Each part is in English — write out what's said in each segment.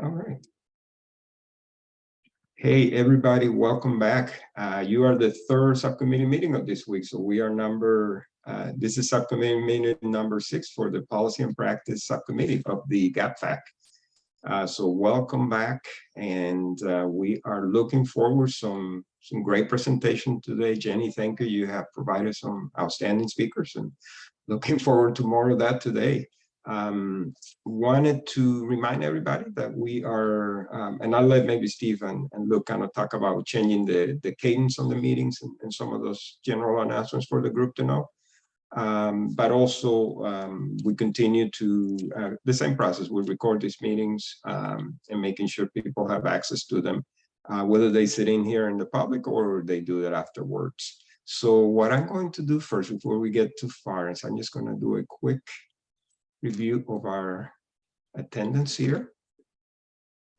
All right. Hey, everybody, welcome back. You are the third subcommittee meeting of this week. So we are this is subcommittee meeting number 6 for the Policy and Practice Subcommittee of the FAC. So welcome back. And we are looking forward some great presentation today. Jenny, thank you. You have provided some outstanding speakers and looking forward to more of that today. Wanted to remind everybody that we are, and I'll let maybe Steve and Luke kind of talk about changing the cadence on the meetings and some of those general announcements for the group to know. But also we continue to the same process. We record these meetings and making sure people have access to them, whether they sit in here in the public or they do that afterwards. So what I'm going to do first before we get too far is I'm just going to do a quick review of our attendance here.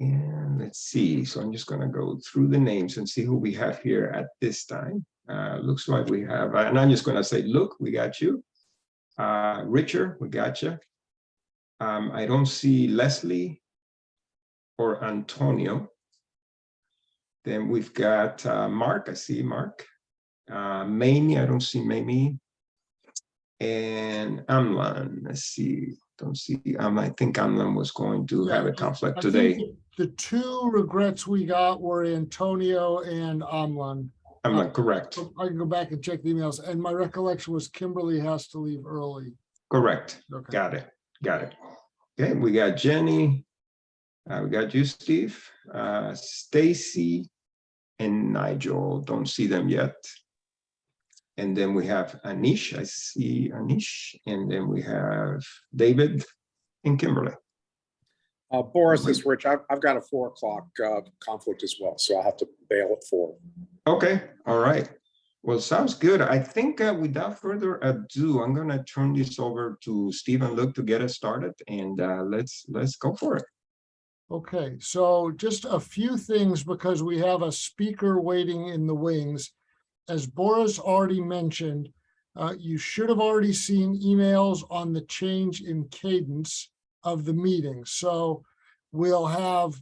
And let's see. So I'm just going to go through the names and see who we have here at this time. Looks like we have, and I'm just going to say, Luke, we got you. Richard, we got you. I don't see Leslie or Antonio. Then we've got Mark. I see Mark. Mamie, I don't see Mamie. And Amlan, let's see, don't see, I think Amlan was going to have a conflict today. The two regrets we got were Antonio and Amlan. Amlan, correct. I can go back and check the emails, and my recollection was Kimberly has to leave early. Correct, okay. Got it. Okay, we got Jenny, we got you, Steve, Stacy, and Nigel, don't see them yet. And then we have Anish, I see Anish, and then we have David and Kimberly. Boris, is Rich. I've got a 4 o'clock conflict as well, so I'll have to bail at 4. Okay, all right. Well, sounds good. I think without further ado, I'm gonna turn this over to Steve and Luke to get us started, and let's go for it. Okay, so just a few things because we have a speaker waiting in the wings. As Boris already mentioned, you should have already seen emails on the change in cadence of the meeting. So we'll have,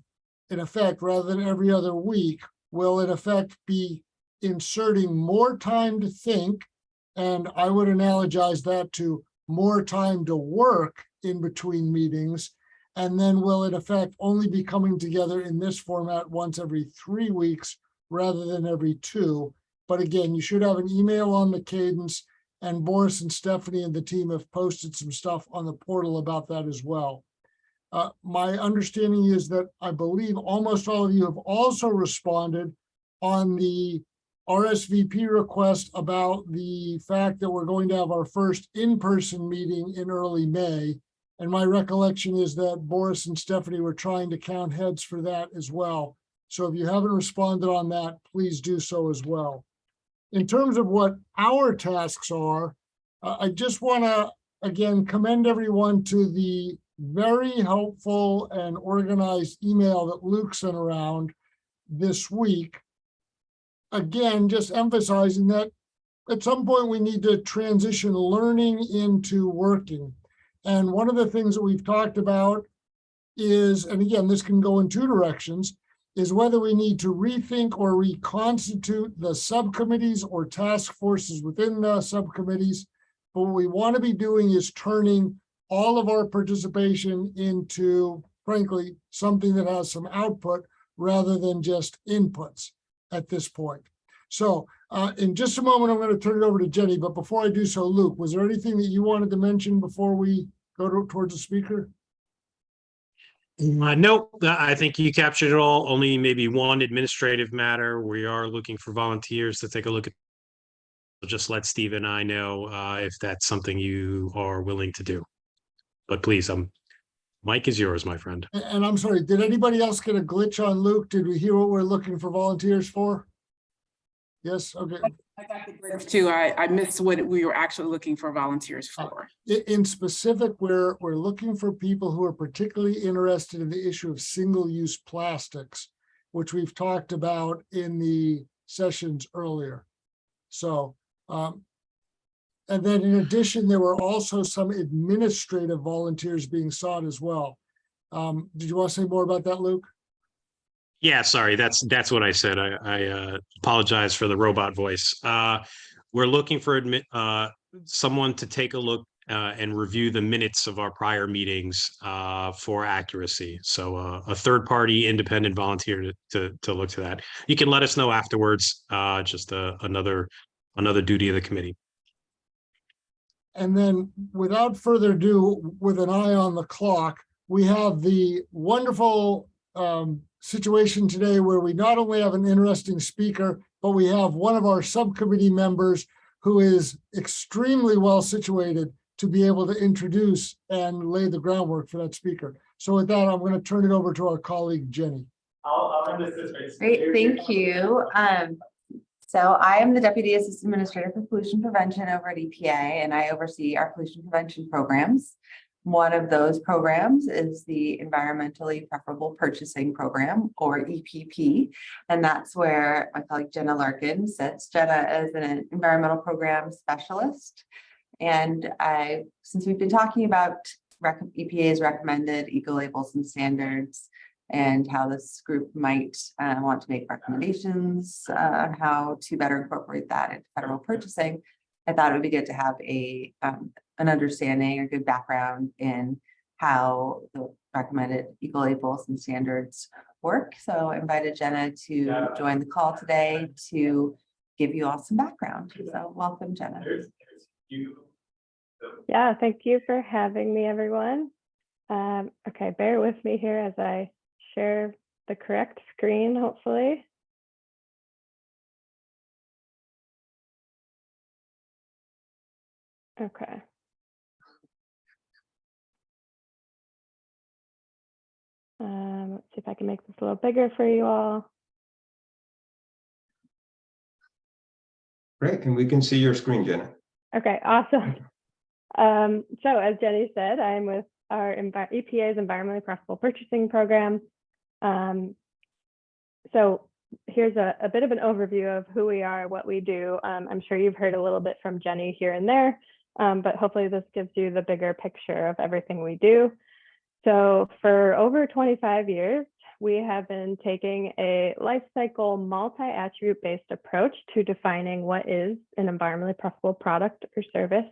in effect, rather than every other week, we'll in effect be inserting more time to think, and I would analogize that to more time to work in between meetings, and then we'll in effect only be coming together in this format once every 3 weeks rather than every 2. But again, you should have an email on the cadence, and Boris and Stephanie and the team have posted some stuff on the portal about that as well. My understanding is that I believe almost all of you have also responded on the RSVP request about the fact that we're going to have our first in-person meeting in early May. And my recollection is that Boris and Stephanie were trying to count heads for that as well. So if you haven't responded on that, please do so as well. In terms of what our tasks are, I just want to, again, commend everyone to the very helpful and organized email that Luke sent around this week. Again, just emphasizing that at some point we need to transition learning into working. And one of the things that we've talked about is, and again, this can go in 2 directions, is whether we need to rethink or reconstitute the subcommittees or task forces within the subcommittees. But what we want to be doing is turning all of our participation into, frankly, something that has some output rather than just inputs at this point. So in just a moment, I'm going to turn it over to Jenny. But before I do so, Luke, was there anything that you wanted to mention before we go towards the speaker? No, I think you captured it all. Only maybe one administrative matter. We are looking for volunteers to take a look at. Just let Steve and I know if that's something you are willing to do. But please, Mike is yours, my friend. And I'm sorry, did anybody else get a glitch on Luke? Did we hear what we're looking for volunteers for? Yes, okay. I got the glitch too. I missed what we were actually looking for volunteers for. In specific, we're looking for people who are particularly interested in the issue of single-use plastics, which we've talked about in the sessions earlier. So, and then in addition, there were also some administrative volunteers being sought as well. Did you want to say more about that, Luke? Yeah, sorry, that's what I said. I apologize for the robot voice. We're looking for someone to take a look and review the minutes of our prior meetings for accuracy. So a third-party independent volunteer to look to that. You can let us know afterwards. Just another duty of the committee. And then without further ado, with an eye on the clock, we have the wonderful situation today where we not only have an interesting speaker, but we have one of our subcommittee members who is extremely well situated to be able to introduce and lay the groundwork for that speaker. So with that, I'm going to turn it over to our colleague, Jenny. I'll run this way. Great, thank you. So I am the Deputy Assistant Administrator for Pollution Prevention over at EPA, and I oversee our pollution prevention programs. One of those programs is the Environmentally Preferable Purchasing Program, or EPP, and that's where my colleague Jenna Larkin sits. Jenna is an environmental program specialist, and since we've been talking about EPA's recommended eco-labels and standards, and how this group might want to make recommendations on how to better incorporate that into federal purchasing, I thought it would be good to have an understanding, a good background in how the recommended eco-labels and standards work. So I invited Jenna to join the call today to give you all some background. So welcome, Jenna. Yeah, thank you for having me, everyone. Okay, bear with me here as I share the correct screen, hopefully. Okay. Let's see if I can make this a little bigger for you all. Great, and we can see your screen, Jenna. Okay, awesome. So as Jenny said, I'm with our EPA's Environmentally Preferable Purchasing Program. So here's a bit of an overview of who we are, what we do. I'm sure you've heard a little bit from Jenny here and there, but hopefully this gives you the bigger picture of everything we do. So for over 25 years, we have been taking a life cycle multi-attribute based approach to defining what is an environmentally preferable product or service.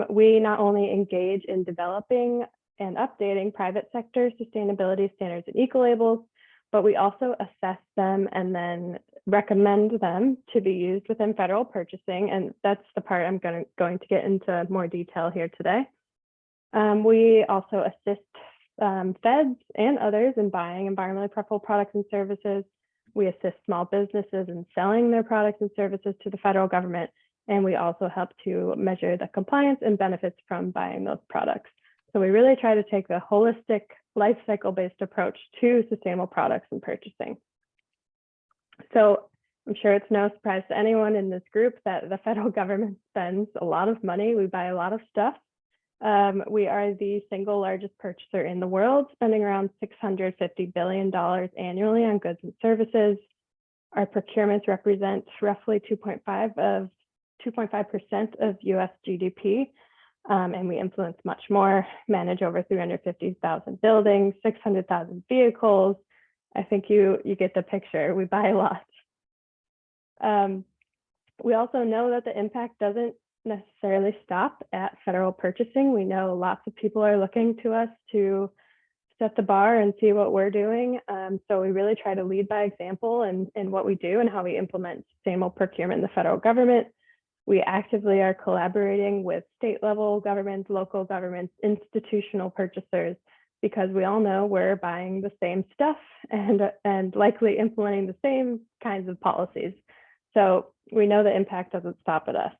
We not only engage in developing and updating private sector sustainability standards and eco-labels, but we also assess them and then recommend them to be used within federal purchasing. And that's the part I'm going to get into more detail here today. We also assist feds and others in buying environmentally preferable products and services. We assist small businesses in selling their products and services to the federal government. And we also help to measure the compliance and benefits from buying those products. So we really try to take the holistic life cycle based approach to sustainable products and purchasing. So I'm sure it's no surprise to anyone in this group that the federal government spends a lot of money. We buy a lot of stuff. We are the single largest purchaser in the world, spending around $650 billion annually on goods and services. Our procurements represent roughly 2.5% of US GDP, and we influence much more, manage over 350,000 buildings, 600,000 vehicles. I think you get the picture. We buy a lot. We also know that the impact doesn't necessarily stop at federal purchasing. We know lots of people are looking to us to set the bar and see what we're doing. So we really try to lead by example in what we do and how we implement sustainable procurement in the federal government. We actively are collaborating with state level governments, local governments, institutional purchasers, because we all know we're buying the same stuff and likely implementing the same kinds of policies. So we know the impact doesn't stop at us.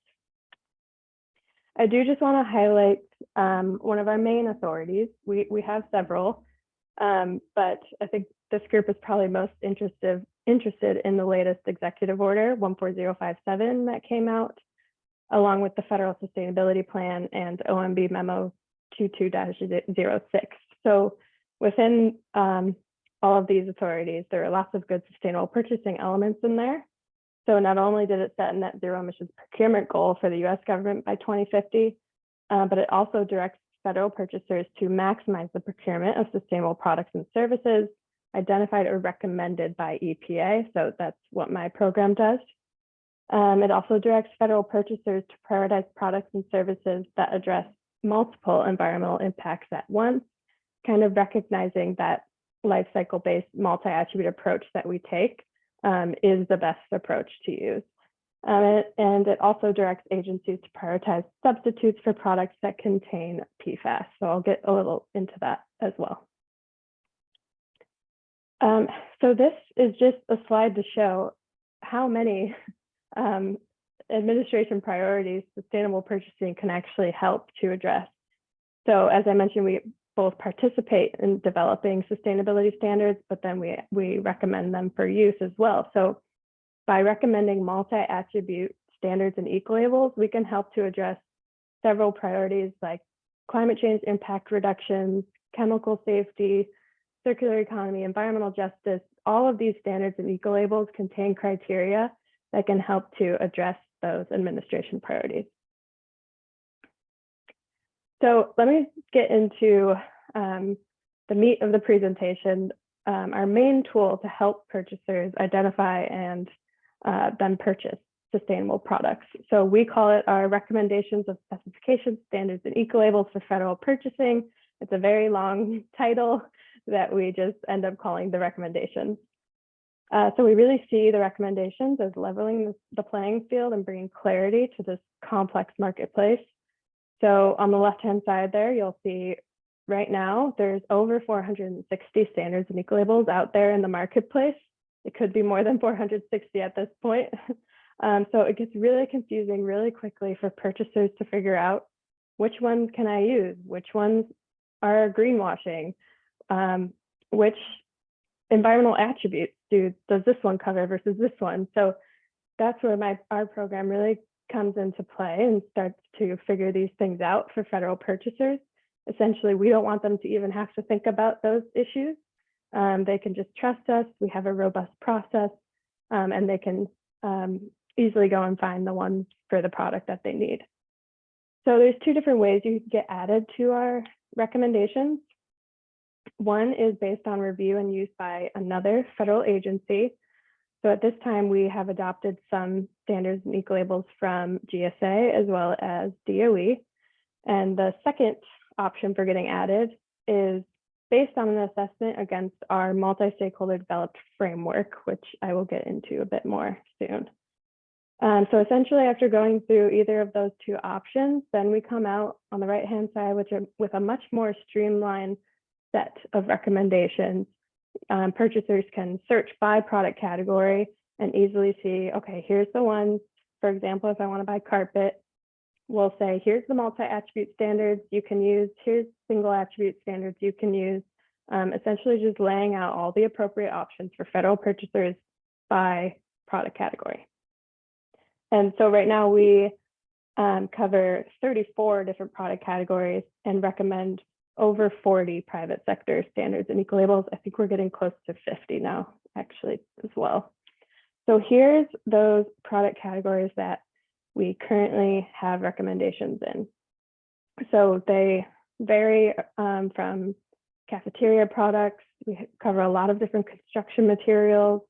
I do just want to highlight one of our main authorities. We have several, but I think this group is probably most interested in the latest executive order 14057 that came out, along with the Federal Sustainability Plan and OMB Memo 22-06. So within all of these authorities, there are lots of good sustainable purchasing elements in there. So not only did it set a net zero emissions procurement goal for the US government by 2050, but it also directs federal purchasers to maximize the procurement of sustainable products and services identified or recommended by EPA. So that's what my program does. It also directs federal purchasers to prioritize products and services that address multiple environmental impacts at once, kind of recognizing that life cycle-based multi-attribute approach that we take is the best approach to use. And it also directs agencies to prioritize substitutes for products that contain PFAS. So I'll get a little into that as well. So this is just a slide to show how many administration priorities sustainable purchasing can actually help to address. So as I mentioned, we both participate in developing sustainability standards, but then we recommend them for use as well. So by recommending multi-attribute standards and eco-labels, we can help to address several priorities like climate change impact reductions, chemical safety, circular economy, environmental justice. All of these standards and eco-labels contain criteria that can help to address those administration priorities. So let me get into the meat of the presentation, our main tool to help purchasers identify and then purchase sustainable products. So we call it our recommendations of specifications, standards, and eco-labels for federal purchasing. It's a very long title that we just end up calling the recommendations. So we really see the recommendations as leveling the playing field and bringing clarity to this complex marketplace. So on the left-hand side there, you'll see right now there's over 460 standards and eco-labels out there in the marketplace. It could be more than 460 at this point. So it gets really confusing really quickly for purchasers to figure out which ones can I use, which ones are greenwashing, which environmental attributes does this one cover versus this one. So that's where our program really comes into play and starts to figure these things out for federal purchasers. Essentially, we don't want them to even have to think about those issues. They can just trust us. We have a robust process, and they can easily go and find the ones for the product that they need. So there's two different ways you can get added to our recommendations. One is based on review and use by another federal agency. So at this time, we have adopted some standards and eco-labels from GSA as well as DOE. And the second option for getting added is based on an assessment against our multi-stakeholder developed framework, which I will get into a bit more soon. So essentially, after going through either of those two options, then we come out on the right-hand side with a much more streamlined set of recommendations. Purchasers can search by product category and easily see, okay, here's the ones. For example, if I want to buy carpet, we'll say, here's the multi-attribute standards you can use, here's single attribute standards you can use, essentially just laying out all the appropriate options for federal purchasers by product category. And so right now we cover 34 different product categories and recommend over 40 private sector standards and eco-labels. I think we're getting close to 50 now, actually, as well. So here's those product categories that we currently have recommendations in. So they vary from cafeteria products. We cover a lot of different construction materials,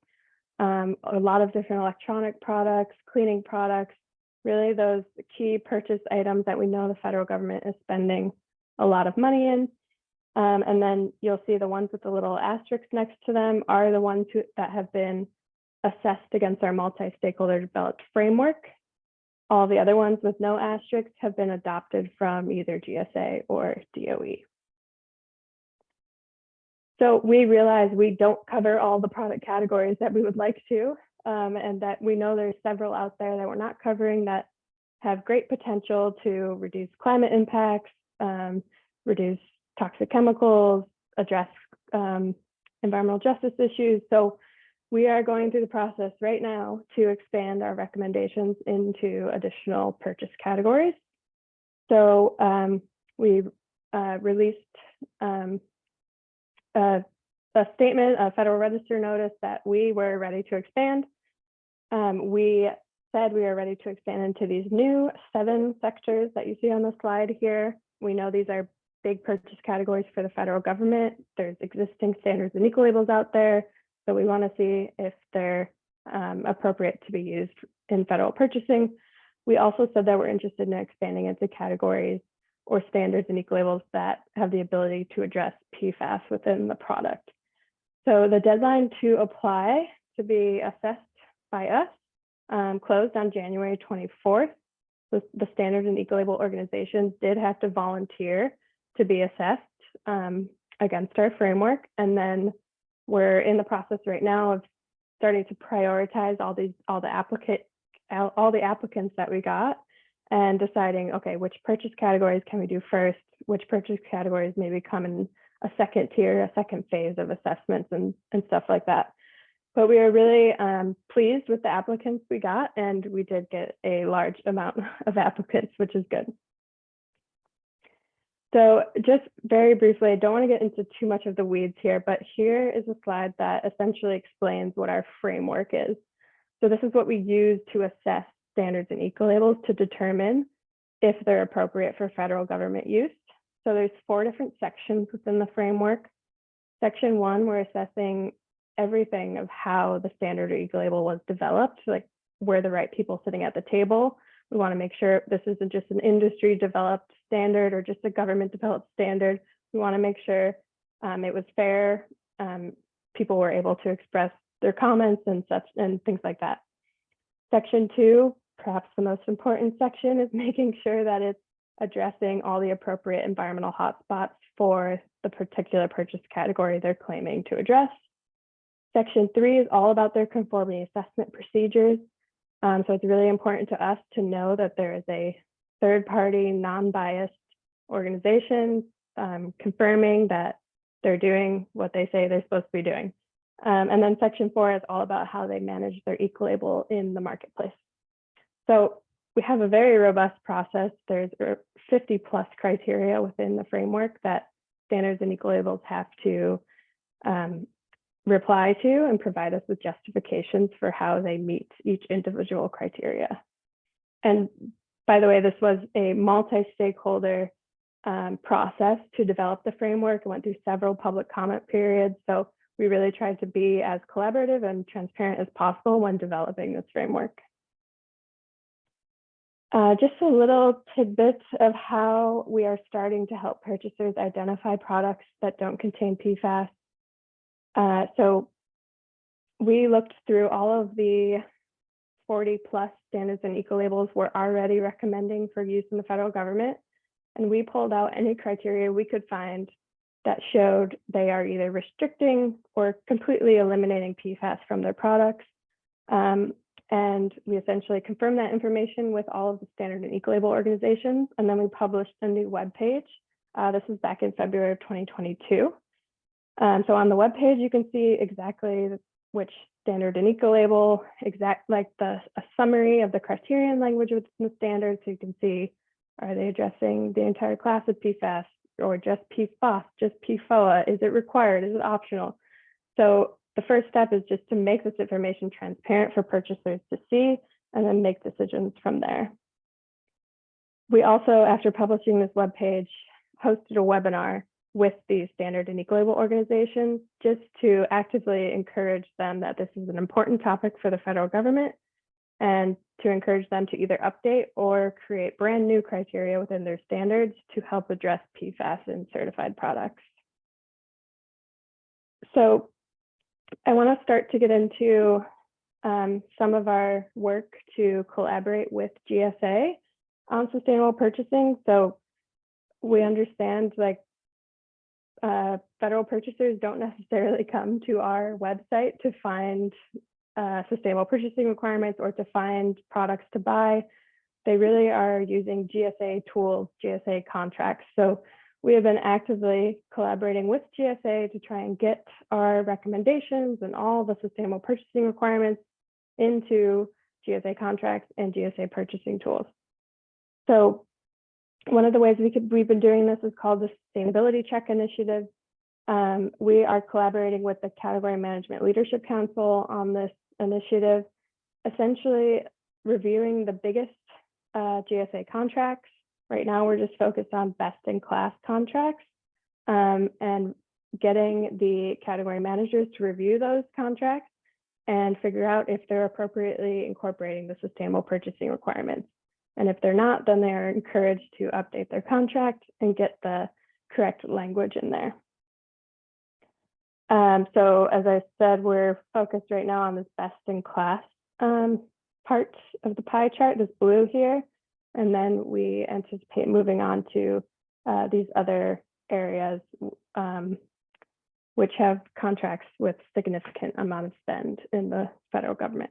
a lot of different electronic products, cleaning products, really those key purchase items that we know the federal government is spending a lot of money in. And then you'll see the ones with the little asterisks next to them are the ones that have been assessed against our multi-stakeholder developed framework. All the other ones with no asterisks have been adopted from either GSA or DOE. So we realize we don't cover all the product categories that we would like to, and that we know there's several out there that we're not covering that have great potential to reduce climate impacts, reduce toxic chemicals, address environmental justice issues. So we are going through the process right now to expand our recommendations into additional purchase categories. So we released a statement, a Federal Register notice that we were ready to expand. We said we are ready to expand into these new 7 sectors that you see on the slide here. We know these are big purchase categories for the federal government. There's existing standards and eco labels out there. So we want to see if they're appropriate to be used in federal purchasing. We also said that we're interested in expanding into categories or standards and eco labels that have the ability to address PFAS within the product. So the deadline to apply to be assessed by us closed on January 24th. The standards and eco label organizations did have to volunteer to be assessed against our framework. And then we're in the process right now of starting to prioritize all the applicants that we got and deciding, okay, which purchase categories can we do first, which purchase categories maybe come in a second tier, a second phase of assessments and stuff like that. But we are really pleased with the applicants we got, and we did get a large amount of applicants, which is good. So just very briefly, I don't want to get into too much of the weeds here, but here is a slide that essentially explains what our framework is. So this is what we use to assess standards and eco labels to determine if they're appropriate for federal government use. So there's 4 different sections within the framework. Section 1, we're assessing everything of how the standard or eco label was developed, like were the right people sitting at the table. We want to make sure this isn't just an industry developed standard or just a government developed standard. We want to make sure it was fair. People were able to express their comments and such and things like that. Section 2, perhaps the most important section, is making sure that it's addressing all the appropriate environmental hotspots for the particular purchase category they're claiming to address. Section 3 is all about their conformity assessment procedures. So it's really important to us to know that there is a third-party, non-biased organization confirming that they're doing what they say they're supposed to be doing. And then Section 4 is all about how they manage their eco label in the marketplace. So we have a very robust process. There's 50 plus criteria within the framework that standards and eco labels have to reply to and provide us with justifications for how they meet each individual criteria. And by the way, this was a multi-stakeholder process to develop the framework. It went through several public comment periods. So we really tried to be as collaborative and transparent as possible when developing this framework. Just a little tidbit of how we are starting to help purchasers identify products that don't contain PFAS. So we looked through all of the 40 plus standards and eco labels we're already recommending for use in the federal government. And we pulled out any criteria we could find that showed they are either restricting or completely eliminating PFAS from their products. And we essentially confirmed that information with all of the standard and eco label organizations. And then we published a new webpage. This was back in February of 2022. So on the webpage, you can see exactly which standard and eco label, a summary of the criterion language within the standard. So you can see, are they addressing the entire class of PFAS or just PFOS, just PFOA? Is it required? Is it optional? So the first step is just to make this information transparent for purchasers to see and then make decisions from there. We also, after publishing this webpage, hosted a webinar with the standard and eco label organizations just to actively encourage them that this is an important topic for the federal government and to encourage them to either update or create brand new criteria within their standards to help address PFAS in certified products. So I want to start to get into some of our work to collaborate with GSA on sustainable purchasing. So we understand federal purchasers don't necessarily come to our website to find sustainable purchasing requirements or to find products to buy. They really are using GSA tools, GSA contracts. So we have been actively collaborating with GSA to try and get our recommendations and all the sustainable purchasing requirements into GSA contracts and GSA purchasing tools. So one of the ways we've been doing this is called the Sustainability Check Initiative. We are collaborating with the Category Management Leadership Council on this initiative, essentially reviewing the biggest GSA contracts Right now, we're just focused on best-in-class contracts and getting the category managers to review those contracts and figure out if they're appropriately incorporating the sustainable purchasing requirements. And if they're not, then they are encouraged to update their contract and get the correct language in there. So as I said, we're focused right now on this best-in-class part of the pie chart, this blue here, and then we anticipate moving on to these other areas which have contracts with significant amount of spend in the federal government.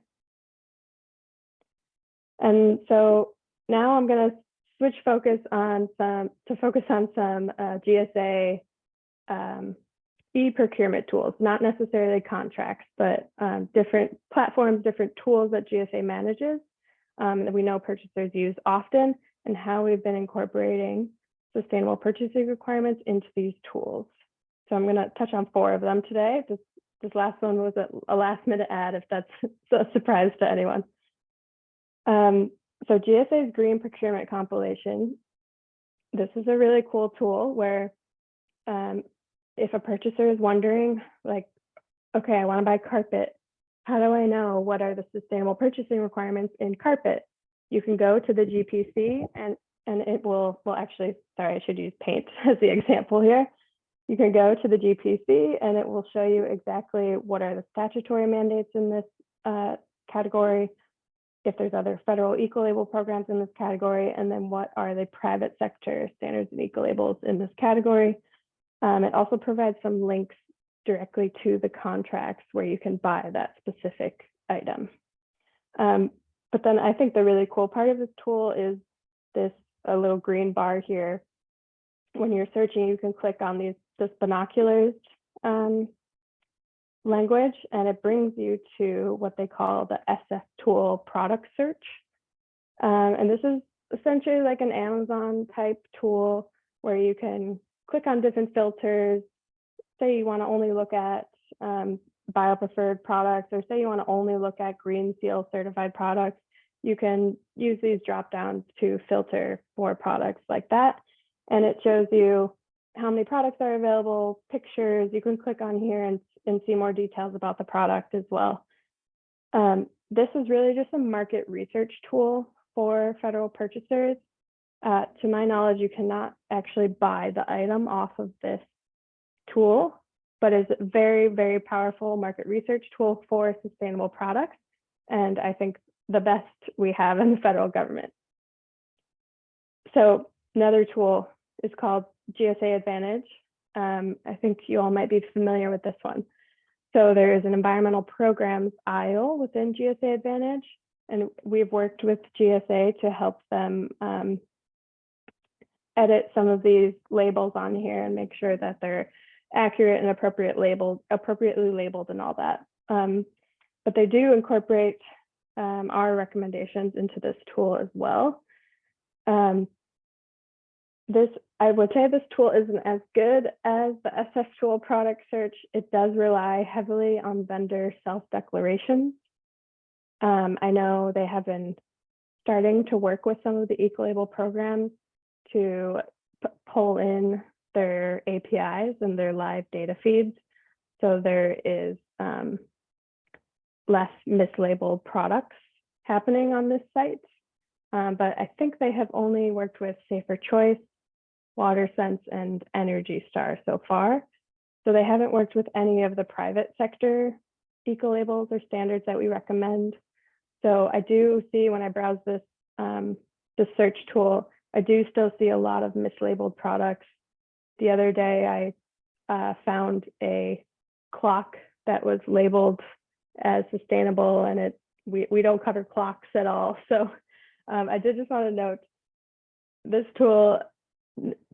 And so now I'm going to switch focus on some GSA e-procurement tools, not necessarily contracts, but different platforms, different tools that GSA manages that we know purchasers use often, and how we've been incorporating sustainable purchasing requirements into these tools. So I'm going to touch on 4 of them today. This last one was a last-minute add, if that's a surprise to anyone. So GSA's Green Procurement Compilation, this is a really cool tool where if a purchaser is wondering, like, okay, I want to buy carpet, how do I know what are the sustainable purchasing requirements in carpet? You can go to the GPC and it will, well, actually, sorry, I should use paint as the example here. You can go to the GPC and it will show you exactly what are the statutory mandates in this category, if there's other federal eco-label programs in this category, and then what are the private sector standards and eco-labels in this category. It also provides some links directly to the contracts where you can buy that specific item. But then I think the really cool part of this tool is a little green bar here. When you're searching, you can click on this binoculars language, and it brings you to what they call the SF tool product search. And this is essentially like an Amazon type tool where you can click on different filters. Say you want to only look at bio-preferred products, or say you want to only look at Green Seal certified products. You can use these drop downs to filter for products like that. And it shows you how many products are available, pictures. You can click on here and see more details about the product as well. This is really just a market research tool for federal purchasers. To my knowledge, you cannot actually buy the item off of this tool, but it's a very, very powerful market research tool for sustainable products. And I think the best we have in the federal government. So another tool is called GSA Advantage. I think you all might be familiar with this one. So there is an environmental programs aisle within GSA Advantage, and we've worked with GSA to help them edit some of these labels on here and make sure that they're accurate and appropriately labeled and all that. But they do incorporate our recommendations into this tool as well. I would say this tool isn't as good as the SF tool product search. It does rely heavily on vendor self-declarations. I know they have been starting to work with some of the eco-label programs to pull in their APIs and their live data feeds. So there is less mislabeled products happening on this site. But I think they have only worked with Safer Choice, WaterSense, and Energy Star so far. So they haven't worked with any of the private sector eco-labels or standards that we recommend. So I do see when I browse this search tool, I do still see a lot of mislabeled products. The other day, I found a clock that was labeled as sustainable, and we don't cover clocks at all. So I did just want to note this tool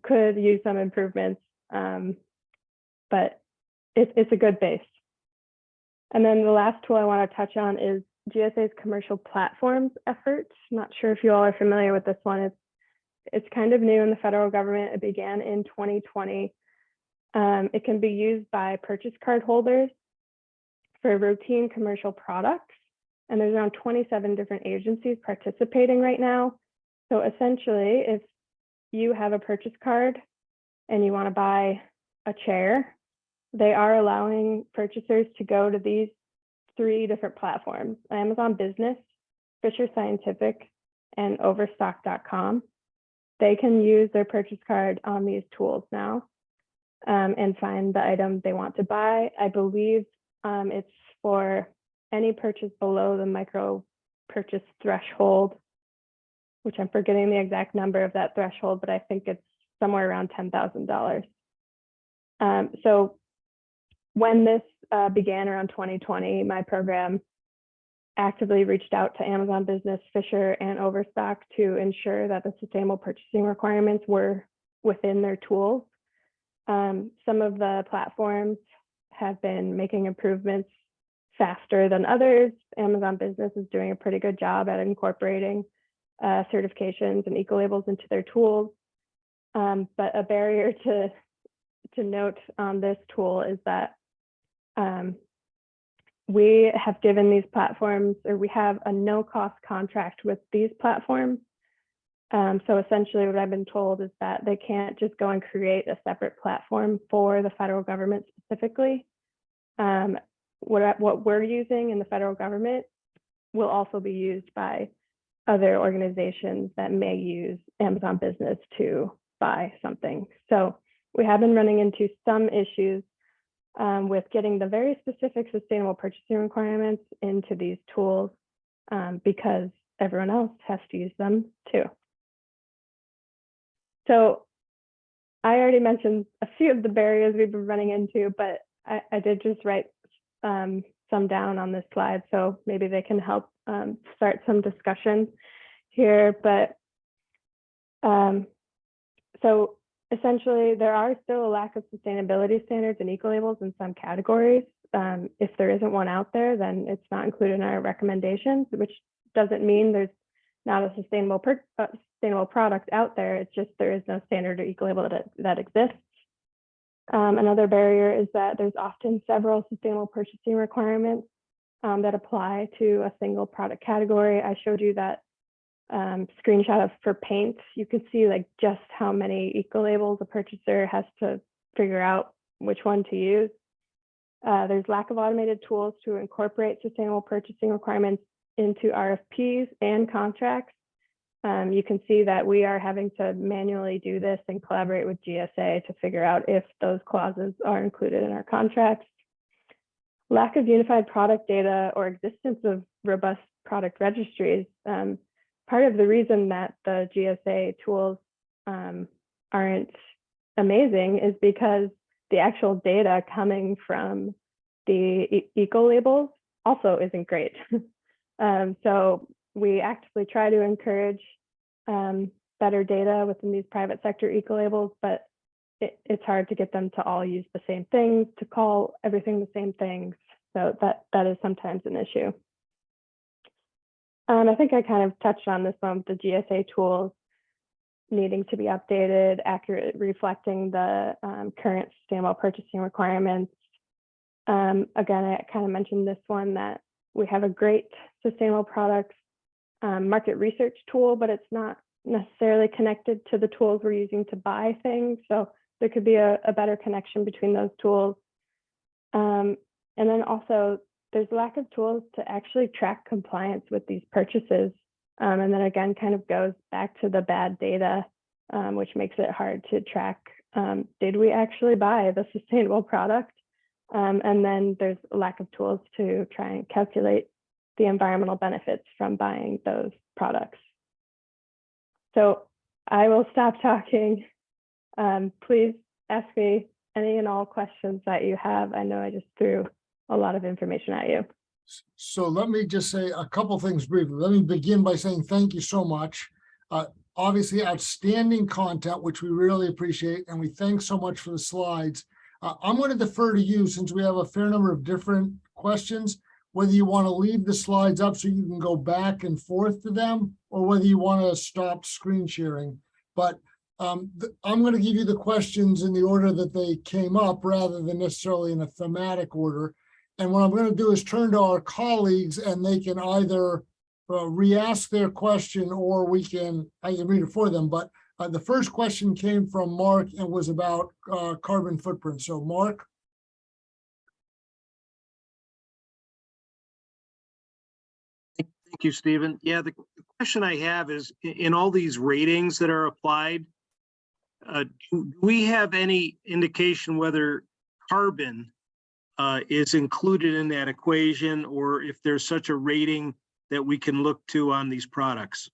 could use some improvements, but it's a good base. And then the last tool I want to touch on is GSA's commercial platforms effort. I'm not sure if you all are familiar with this one. It's kind of new in the federal government. It began in 2020. It can be used by purchase card holders for routine commercial products. And there's around 27 different agencies participating right now. So essentially, if you have a purchase card and you want to buy a chair, they are allowing purchasers to go to these 3 different platforms: Amazon Business, Fisher Scientific, and Overstock.com. They can use their purchase card on these tools now and find the item they want to buy. I believe it's for any purchase below the micro purchase threshold, which I'm forgetting the exact number of that threshold, but I think it's somewhere around $10,000. So when this began around 2020, my program actively reached out to Amazon Business, Fisher, and Overstock to ensure that the sustainable purchasing requirements were within their tools. Some of the platforms have been making improvements faster than others. Amazon Business is doing a pretty good job at incorporating certifications and eco-labels into their tools. But a barrier to note on this tool is that we have given these platforms, or we have a no-cost contract with these platforms. So essentially what I've been told is that they can't just go and create a separate platform for the federal government specifically. What we're using in the federal government will also be used by other organizations that may use Amazon Business to buy something. So we have been running into some issues with getting the very specific sustainable purchasing requirements into these tools because everyone else has to use them too. So I already mentioned a few of the barriers we've been running into, but I did just write some down on this slide, so maybe they can help start some discussion here. But so essentially, there are still a lack of sustainability standards and eco-labels in some categories. If there isn't one out there, then it's not included in our recommendations, which doesn't mean there's not a sustainable product out there. It's just there is no standard or eco-label that exists. Another barrier is that there's often several sustainable purchasing requirements that apply to a single product category. I showed you that screenshot for paint. You can see like just how many eco-labels a purchaser has to figure out which one to use. There's lack of automated tools to incorporate sustainable purchasing requirements into RFPs and contracts. You can see that we are having to manually do this and collaborate with GSA to figure out if those clauses are included in our contracts. Lack of unified product data or existence of robust product registries. Part of the reason that the GSA tools aren't amazing is because the actual data coming from the eco-labels also isn't great. So we actively try to encourage better data within these private sector eco-labels, but it's hard to get them to all use the same things, to call everything the same things. So that is sometimes an issue. I think I kind of touched on this one with the GSA tools needing to be updated, accurate, reflecting the current sustainable purchasing requirements. Again, I kind of mentioned this one, that we have a great sustainable products market research tool, but it's not necessarily connected to the tools we're using to buy things. So there could be a better connection between those tools. And then also there's a lack of tools to actually track compliance with these purchases. And then again, kind of goes back to the bad data, which makes it hard to track, did we actually buy the sustainable product? And then there's a lack of tools to try and calculate the environmental benefits from buying those products. So I will stop talking. Please ask me any and all questions that you have. I know I just threw a lot of information at you. So let me just say a couple things briefly. Let me begin by saying thank you so much. Obviously outstanding content, which we really appreciate, and we thank so much for the slides. I'm going to defer to you since we have a fair number of different questions, whether you want to leave the slides up so you can go back and forth to them, or whether you want to stop screen sharing. But I'm going to give you the questions in the order that they came up rather than necessarily in a thematic order. And what I'm going to do is turn to our colleagues and they can either re-ask their question, or I can read it for them, but The first question came from Mark and was about carbon footprint. So Mark. Thank you, Stephen. Yeah, the question I have is, in all these ratings that are applied, do we have any indication whether carbon is included in that equation, or if there's such a rating that we can look to on these products?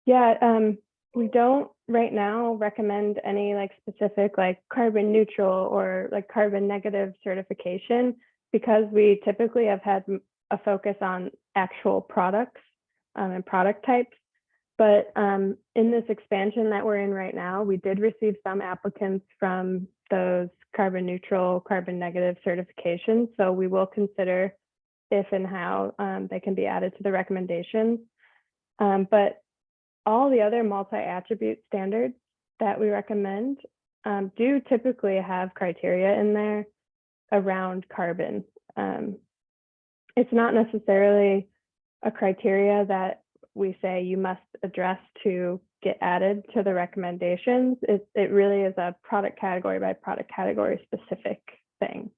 Yeah, we don't right now recommend any like specific like carbon neutral or like carbon negative certification, because we typically have had a focus on actual products and product types. But in this expansion that we're in right now, we did receive some applicants from those carbon neutral, carbon negative certifications. So we will consider if and how they can be added to the recommendations. But all the other multi-attribute standards that we recommend do typically have criteria in there around carbon. It's not necessarily a criteria that we say you must address to get added to the recommendations. It really is a product category by product category specific thing.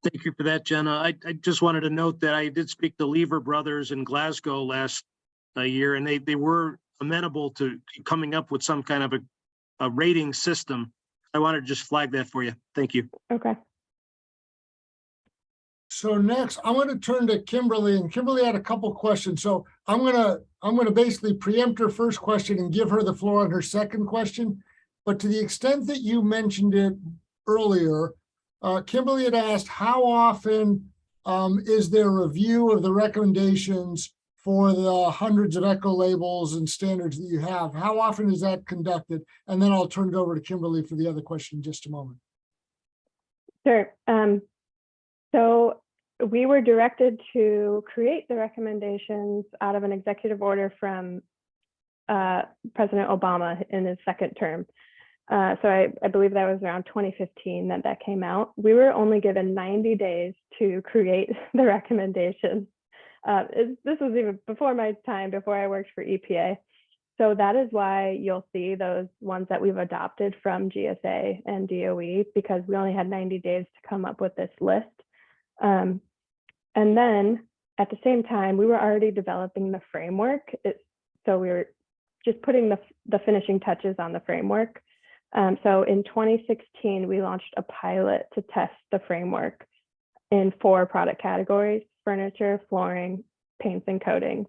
Thank you for that, Jenna. I just wanted to note that I did speak to Lever Brothers in Glasgow last year, and they were amenable to coming up with some kind of a rating system. I wanted to just flag that for you. Thank you. Okay. So next, I'm going to turn to Kimberly, and Kimberly had a couple questions. So I'm going to basically preempt her first question and give her the floor on her second question. But to the extent that you mentioned it earlier, Kimberly had asked, how often is there a review of the recommendations for the hundreds of eco labels and standards that you have? How often is that conducted? And then I'll turn it over to Kimberly for the other question in just a moment. Sure. So we were directed to create the recommendations out of an executive order from President Obama in his second term. So I believe that was around 2015 that came out. We were only given 90 days to create the recommendations. This was even before my time, before I worked for EPA. So that is why you'll see those ones that we've adopted from GSA and DOE, because we only had 90 days to come up with this list. And then at the same time, we were already developing the framework. So we were just putting the finishing touches on the framework. So in 2016, we launched a pilot to test the framework in 4 product categories: furniture, flooring, paints, and coatings.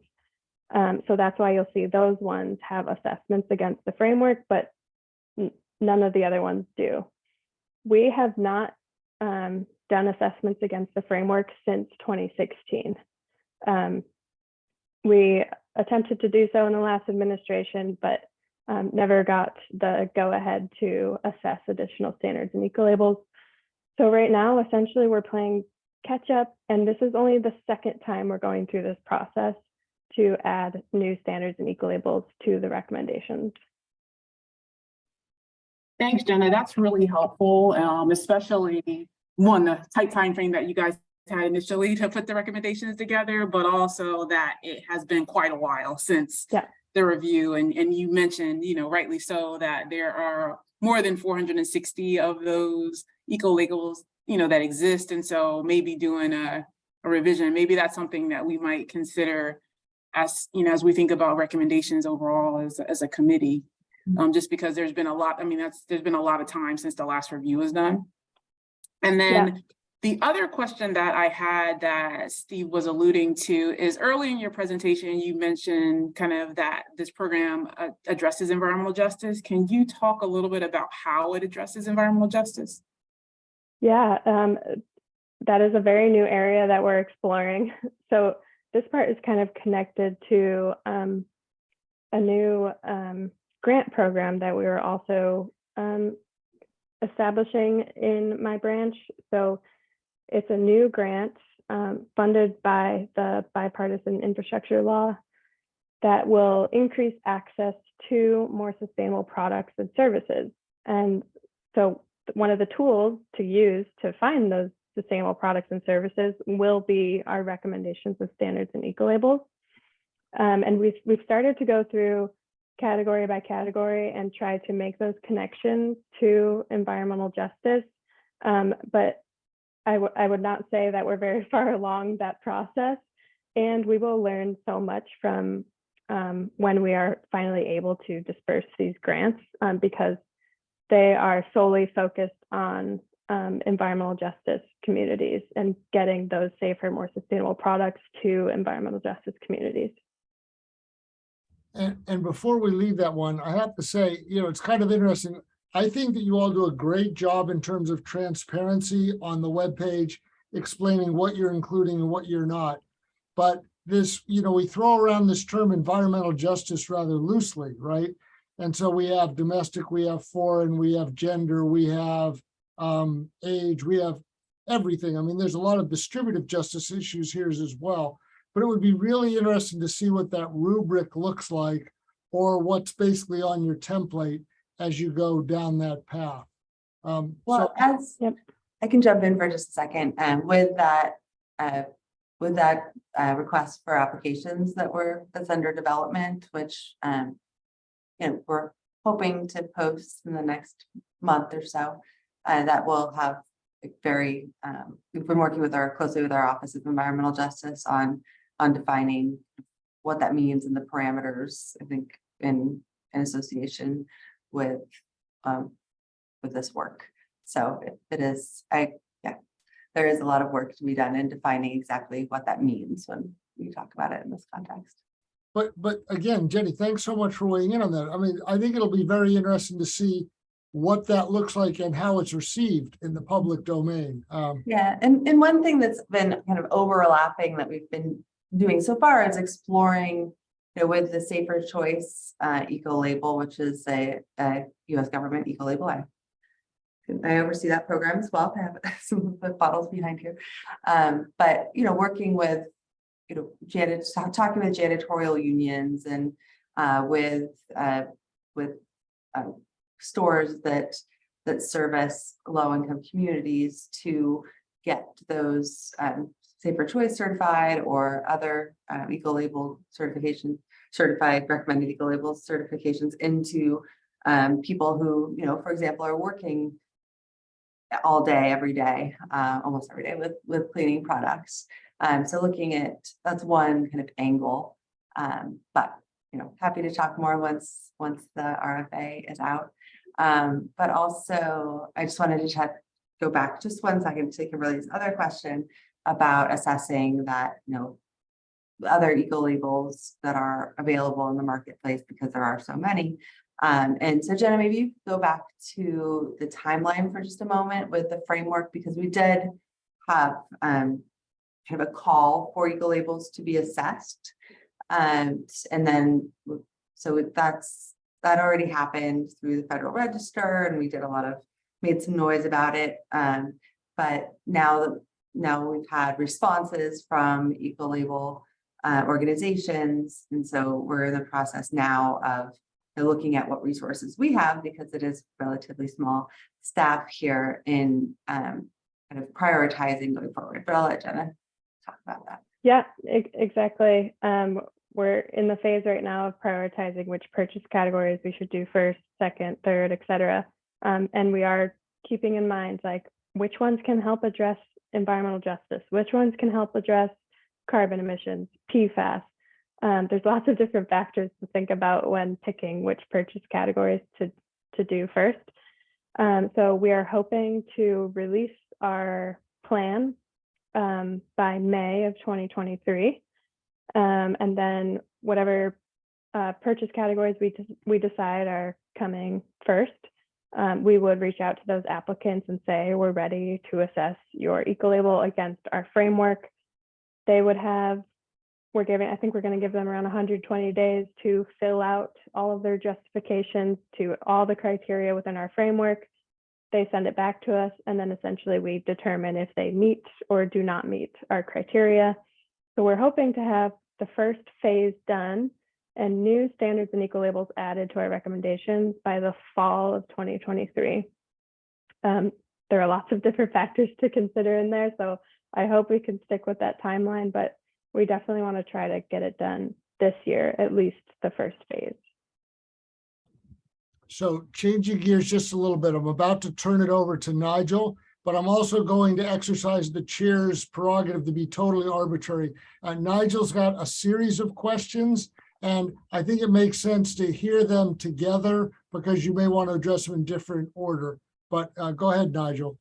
So that's why you'll see those ones have assessments against the framework, but none of the other ones do. We have not done assessments against the framework since 2016. We attempted to do so in the last administration, but never got the go-ahead to assess additional standards and eco-labels. So right now, essentially, we're playing catch up, and this is only the second time we're going through this process to add new standards and eco-labels to the recommendations. Thanks, Jenna. That's really helpful, especially the tight time frame that you guys had initially to put the recommendations together, but also that it has been quite a while since the review. And you mentioned, rightly so, that there are more than 460 of those eco-labels, that exist. And so maybe doing a revision, maybe that's something that we might consider as we think about recommendations overall as a committee, just because there's been a lot, there's been a lot of time since the last review was done. And then the other question that I had that Steve was alluding to is, early in your presentation, you mentioned kind of that this program addresses environmental justice. Can you talk a little bit about how it addresses environmental justice? Yeah, that is a very new area that we're exploring. So this part is kind of connected to a new grant program that we were also establishing in my branch. So it's a new grant funded by the bipartisan infrastructure law that will increase access to more sustainable products and services. And so one of the tools to use to find those sustainable products and services will be our recommendations of standards and eco-labels. And we've started to go through category by category and try to make those connections to environmental justice. But I would not say that we're very far along that process. And we will learn so much from when we are finally able to disperse these grants, because they are solely focused on environmental justice communities and getting those safer, more sustainable products to environmental justice communities. And before we leave that one, I have to say, it's kind of interesting. I think that you all do a great job in terms of transparency on the webpage, explaining what you're including and what you're not. But this, we throw around this term environmental justice rather loosely, right? And so we have domestic, we have foreign, we have gender, we have age, we have everything. I mean, there's a lot of distributive justice issues here as well. But it would be really interesting to see what that rubric looks like, or what's basically on your template as you go down that path. Well, I can jump in for just a second. With that request for applications that's under development, which we're hoping to post in the next month or so, that will have we've been working closely with our Office of Environmental Justice on defining what that means and the parameters, I think, in association with this work. So there is a lot of work to be done in defining exactly what that means when we talk about it in this context. But again, Jenny, thanks so much for weighing in on that. I mean, I think it'll be very interesting to see what that looks like and how it's received in the public domain. Yeah, and one thing that's been kind of overlapping that we've been doing so far is exploring, with the Safer Choice eco label, which is a U.S. government eco label. I oversee that program as well. I have some of the bottles behind here, but working with talking with janitorial unions and with stores that service low-income communities to get those Safer Choice certified or other eco-label certified recommended eco-label certifications into people who, for example, are working all day, every day, almost every day with cleaning products. So looking at, that's one kind of angle, but happy to talk more once the RFA is out. But also I just wanted to go back just 1 second to Kimberly's other question about assessing that, other eco labels that are available in the marketplace, because there are so many. And so Jenna, maybe you go back to the timeline for just a moment with the framework, because we did have kind of a call for eco labels to be assessed. And then, so that already happened through the Federal Register, and we did made some noise about it. But now we've had responses from eco label organizations. And so we're in the process now of looking at what resources we have, because it is relatively small staff here in kind of prioritizing going forward. But I'll let Jenna talk about that. Yeah, exactly. We're in the phase right now of prioritizing which purchase categories we should do first, second, third, et cetera. And we are keeping in mind, like, which ones can help address environmental justice, which ones can help address carbon emissions, PFAS. There's lots of different factors to think about when picking which purchase categories to do first. So we are hoping to release our plan by May of 2023. And then whatever purchase categories we decide are coming first, we would reach out to those applicants and say, we're ready to assess your eco-label against our framework. They would have, I think we're going to give them around 120 days to fill out all of their justifications to all the criteria within our framework. They send it back to us, and then essentially we determine if they meet or do not meet our criteria. So we're hoping to have the first phase done and new standards and eco-labels added to our recommendations by the fall of 2023. There are lots of different factors to consider in there, so I hope we can stick with that timeline, but we definitely want to try to get it done this year, at least the first phase. So changing gears just a little bit, I'm about to turn it over to Nigel, but I'm also going to exercise the chair's prerogative to be totally arbitrary. Nigel's got a series of questions, and I think it makes sense to hear them together because you may want to address them in different order. But go ahead, Nigel.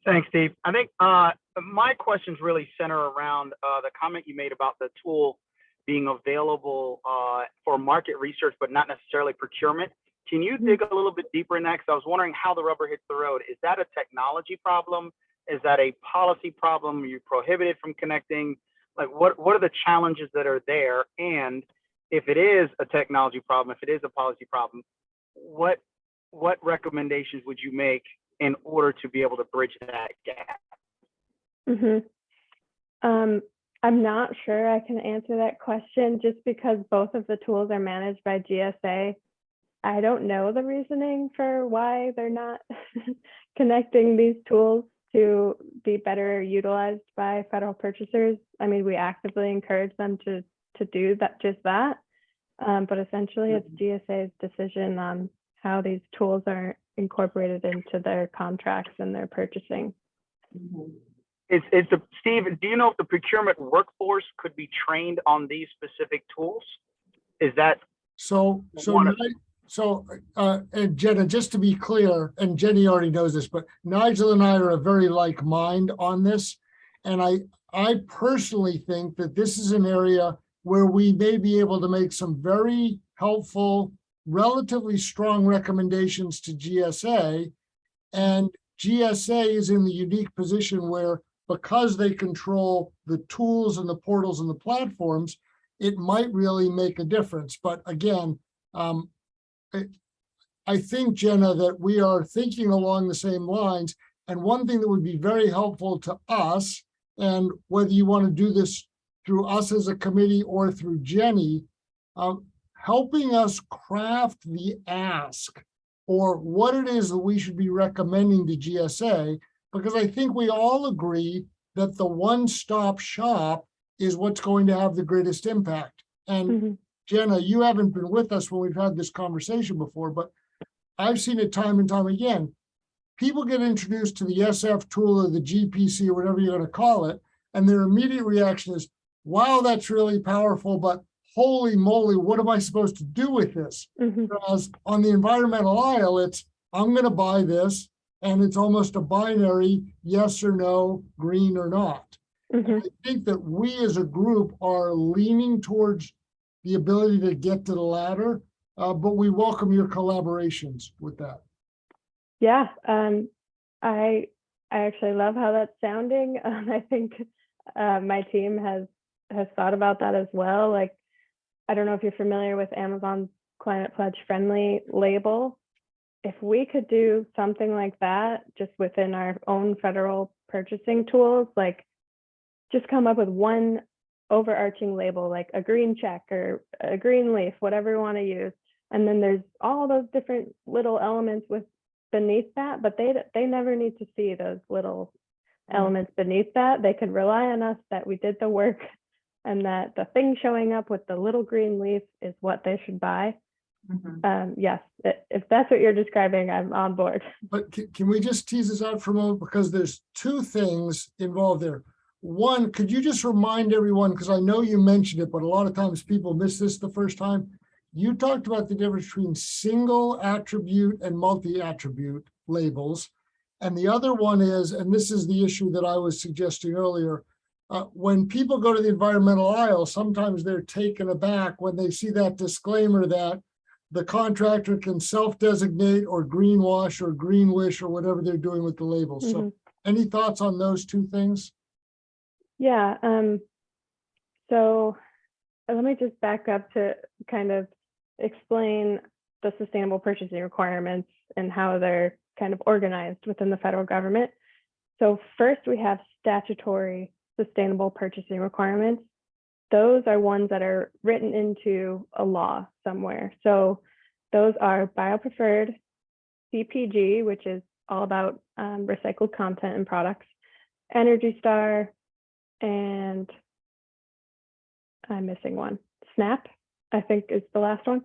Thanks, Steve. I think my questions really center around the comment you made about the tool being available for market research, but not necessarily procurement. Can you dig a little bit deeper in that? Because I was wondering how the rubber hits the road. Is that a technology problem? Is that a policy problem? Are you prohibited from connecting? Like, what are the challenges that are there? And if it is a technology problem, if it is a policy problem, what recommendations would you make in order to be able to bridge that gap? I'm not sure I can answer that question just because both of the tools are managed by GSA. I don't know the reasoning for why they're not connecting these tools to be better utilized by federal purchasers. I mean, we actively encourage them to do that, just that. But essentially it's GSA's decision on how these tools are incorporated into their contracts and their purchasing. Steve, do you know if the procurement workforce could be trained on these specific tools? Is that and Jenna, just to be clear, and Jenny already knows this, but Nigel and I are a very like mind on this. And I personally think that this is an area where we may be able to make some very helpful, relatively strong recommendations to GSA. And GSA is in the unique position where, because they control the tools and the portals and the platforms, it might really make a difference. But again, I think, Jenna, that we are thinking along the same lines. And one thing that would be very helpful to us, and whether you want to do this through us as a committee or through Jenny, helping us craft the ask or what it is that we should be recommending to GSA, because I think we all agree that the one-stop shop is what's going to have the greatest impact. And Jenna, you haven't been with us when we've had this conversation before, but I've seen it time and time again. People get introduced to the SF tool or the GPC or whatever you're going to call it, and their immediate reaction is, wow, that's really powerful, but holy moly, what am I supposed to do with this? Whereas on the environmental aisle, it's, I'm going to buy this, and it's almost a binary, yes or no, green or not. I think that we as a group are leaning towards the ability to get to the latter, but we welcome your collaborations with that. Yeah, I actually love how that's sounding. I think my team has thought about that as well. Like, I don't know if you're familiar with Amazon's Climate Pledge Friendly label. If we could do something like that just within our own federal purchasing tools, like just come up with one overarching label, like a green check or a green leaf, whatever you want to use. And then there's all those different little elements with beneath that, but they never need to see those little elements beneath that. They can rely on us that we did the work and that the thing showing up with the little green leaf is what they should buy. Yes, if that's what you're describing, I'm on board. But can we just tease this out for a moment? Because there's two things involved there. One, could you just remind everyone, because I know you mentioned it, but a lot of times people miss this the first time. You talked about the difference between single attribute and multi-attribute labels. And the other one is, and this is the issue that I was suggesting earlier, when people go to the environmental aisle, sometimes they're taken aback when they see that disclaimer that the contractor can self-designate or greenwash or greenwish or whatever they're doing with the labels. So any thoughts on those two things? Yeah, so let me just back up to kind of explain the sustainable purchasing requirements and how they're kind of organized within the federal government. So first we have statutory sustainable purchasing requirements. Those are ones that are written into a law somewhere. So those are biopreferred, CPG, which is all about recycled content and products, Energy Star, and I'm missing one. SNAP, I think, is the last one.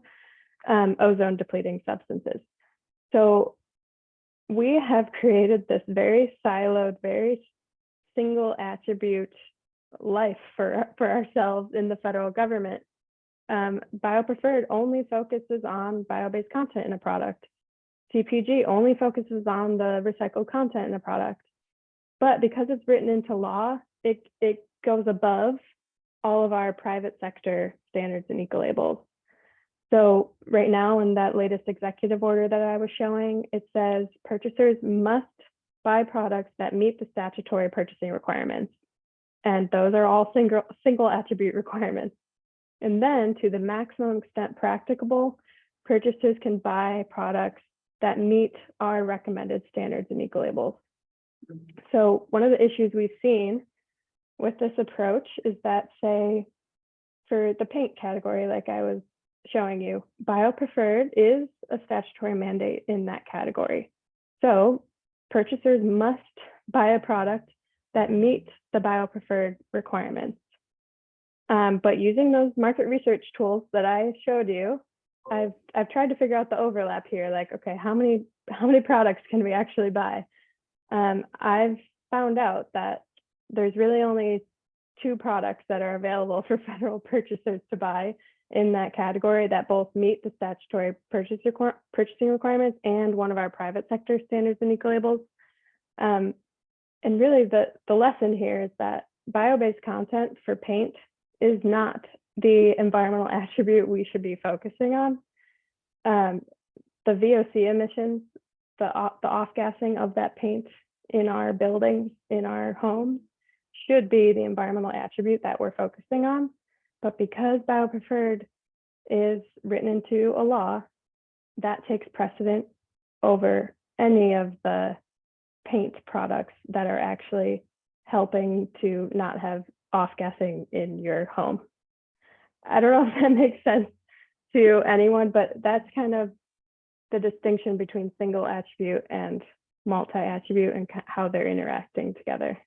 ozone depleting substances. So we have created this very siloed, very single attribute life for ourselves in the federal government. BioPreferred only focuses on bio-based content in a product. CPG only focuses on the recycled content in a product. But because it's written into law, it goes above all of our private sector standards and eco-labels. So right now in that latest executive order that I was showing, it says purchasers must buy products that meet the statutory purchasing requirements. And those are all single attribute requirements. And then to the maximum extent practicable, purchasers can buy products that meet our recommended standards and eco-labels. So one of the issues we've seen with this approach is that, say, for the paint category, like I was showing you, BioPreferred is a statutory mandate in that category. So purchasers must buy a product that meets the BioPreferred requirements. But using those market research tools that I showed you, I've tried to figure out the overlap here. Like, okay, how many products can we actually buy? I've found out that there's really only 2 products that are available for federal purchasers to buy in that category that both meet the statutory purchasing requirements and one of our private sector standards and eco-labels. And really the lesson here is that bio-based content for paint is not the environmental attribute we should be focusing on. The VOC emissions, the off-gassing of that paint in our buildings, in our homes, should be the environmental attribute that we're focusing on. But because BioPreferred is written into a law, that takes precedent over any of the paint products that are actually helping to not have off-gassing in your home. I don't know if that makes sense to anyone, but that's kind of the distinction between single attribute and multi-attribute and how they're interacting together.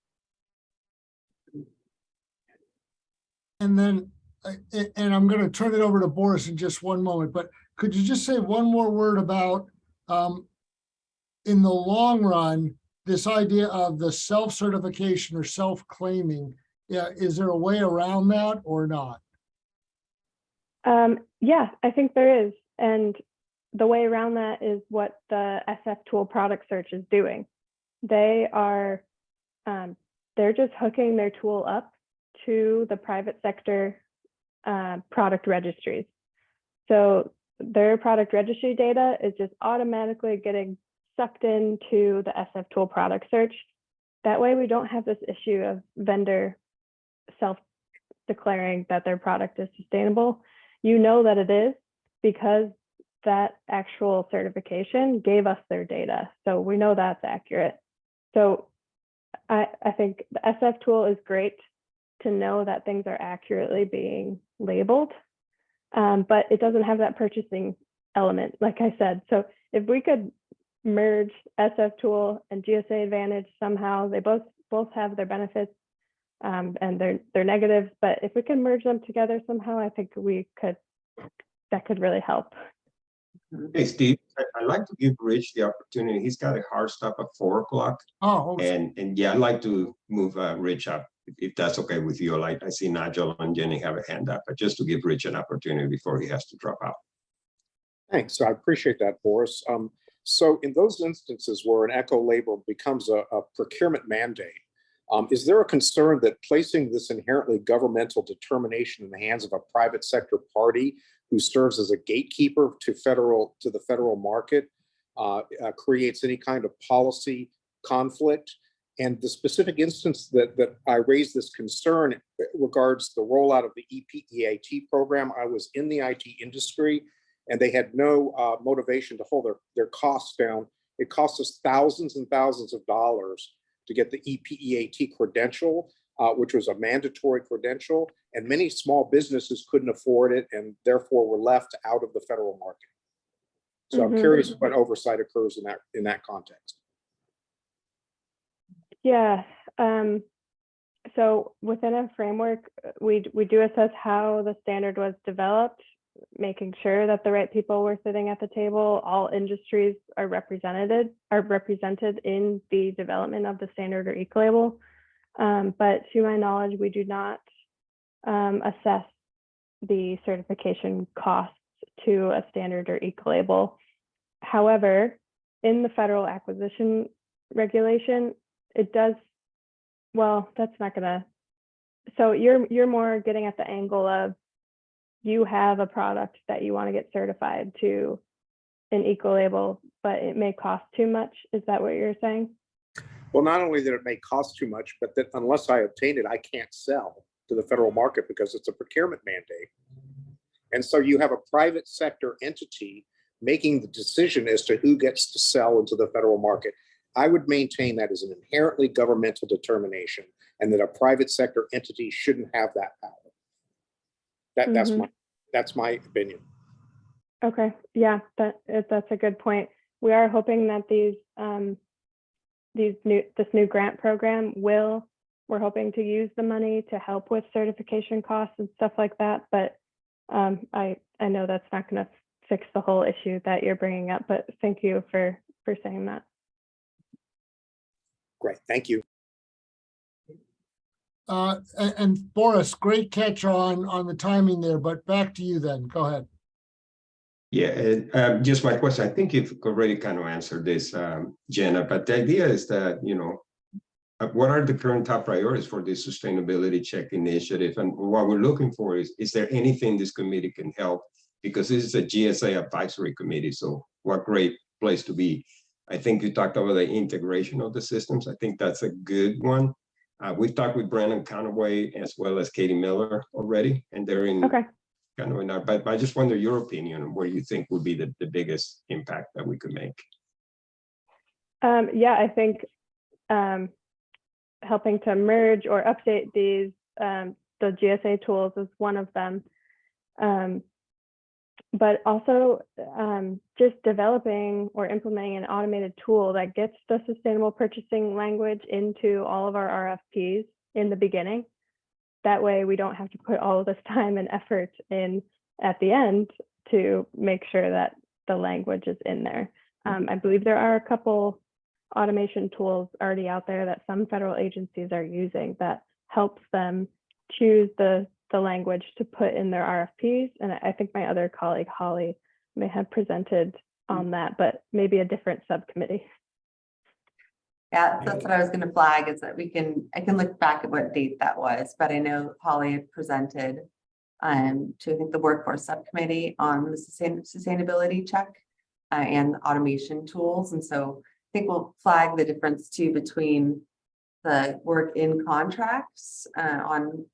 And then, and I'm going to turn it over to Boris in just one moment, but could you just say one more word about, in the long run, this idea of the self-certification or self-claiming? Yeah, is there a way around that or not? Yeah, I think there is. And the way around that is what the SF tool product search is doing. They are, they're just hooking their tool up to the private sector product registries. So their product registry data is just automatically getting sucked into the SF tool product search. That way we don't have this issue of vendor self-declaring that their product is sustainable. You know that it is because that actual certification gave us their data. So we know that's accurate. So I think the SF tool is great to know that things are accurately being labeled, but it doesn't have that purchasing element, like I said. So if we could merge SF tool and GSA Advantage somehow, they both have their benefits and their negatives, but if we can merge them together somehow, I think that could really help. Hey, Steve, I'd like to give Rich the opportunity. He's got a hard stop at 4 o'clock. Oh, okay. And yeah, I'd like to move Rich up if that's okay with you. Like I see Nigel and Jenny have a hand up, but just to give Rich an opportunity before he has to drop out. Thanks. I appreciate that, Boris. So in those instances where an eco label becomes a procurement mandate, is there a concern that placing this inherently governmental determination in the hands of a private sector party who serves as a gatekeeper to the federal market creates any kind of policy conflict? And the specific instance that I raised this concern regards the rollout of the EPEAT program. I was in the IT industry and they had no motivation to hold their costs down. It cost us thousands and thousands of dollars to get the EPEAT credential, which was a mandatory credential, and many small businesses couldn't afford it and therefore were left out of the federal market. So I'm curious what oversight occurs in that context. Yeah, so within a framework, we do assess how the standard was developed. making sure that the right people were sitting at the table. All industries are represented in the development of the standard or eco-label. But to my knowledge, we do not assess the certification costs to a standard or eco-label. However, in the federal acquisition regulation, it does, well, that's not gonna, so you're more getting at the angle of you have a product that you want to get certified to an eco-label, but it may cost too much. Is that what you're saying? Well, not only that it may cost too much, but that unless I obtain it, I can't sell to the federal market because it's a procurement mandate. And so you have a private sector entity making the decision as to who gets to sell into the federal market. I would maintain that as an inherently governmental determination and that a private sector entity shouldn't have that power. That's my opinion. Okay, yeah, that's a good point. We are hoping that this new grant program we're hoping to use the money to help with certification costs and stuff like that. But I know that's not going to fix the whole issue that you're bringing up. But thank you for saying that. Great, thank you. And Boris, great catch on the timing there, but back to you then. Go ahead. Yeah, just my question. I think you've already kind of answered this, Jenna, but the idea is that, what are the current top priorities for this sustainability check initiative? And what we're looking for is there anything this committee can help? Because this is a GSA advisory committee, so what great place to be. I think you talked about the integration of the systems. I think that's a good one. We've talked with Brandon Conaway as well as Katie Miller already, and they're in kind of in our, but I just wonder your opinion on where you think would be the biggest impact that we could make. Yeah, I think helping to merge or update these, the GSA tools is one of them. But also just developing or implementing an automated tool that gets the sustainable purchasing language into all of our RFPs in the beginning. That way we don't have to put all of this time and effort in at the end to make sure that the language is in there. I believe there are a couple automation tools already out there that some federal agencies are using that helps them choose the language to put in their RFPs. And I think my other colleague, Holly, may have presented on that, but maybe a different subcommittee. Yeah, that's what I was going to flag, is that I can look back at what date that was, but I know Holly had presented to, I think, the workforce subcommittee on the sustainability check and automation tools. And so I think we'll flag the difference too between the work in contracts on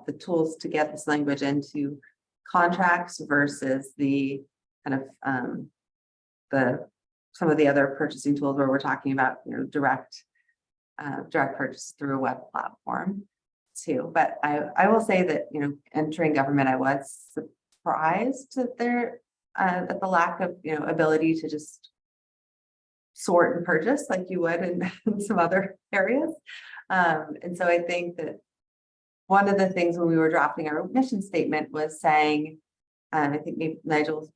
the tools to get this language into contracts versus the kind of some of the other purchasing tools where we're talking about direct purchase through a web platform too. But I will say that entering government, I was surprised that at the lack of ability to just sort and purchase like you would in some other areas. And so I think that one of the things when we were drafting our mission statement was saying, I think maybe Nigel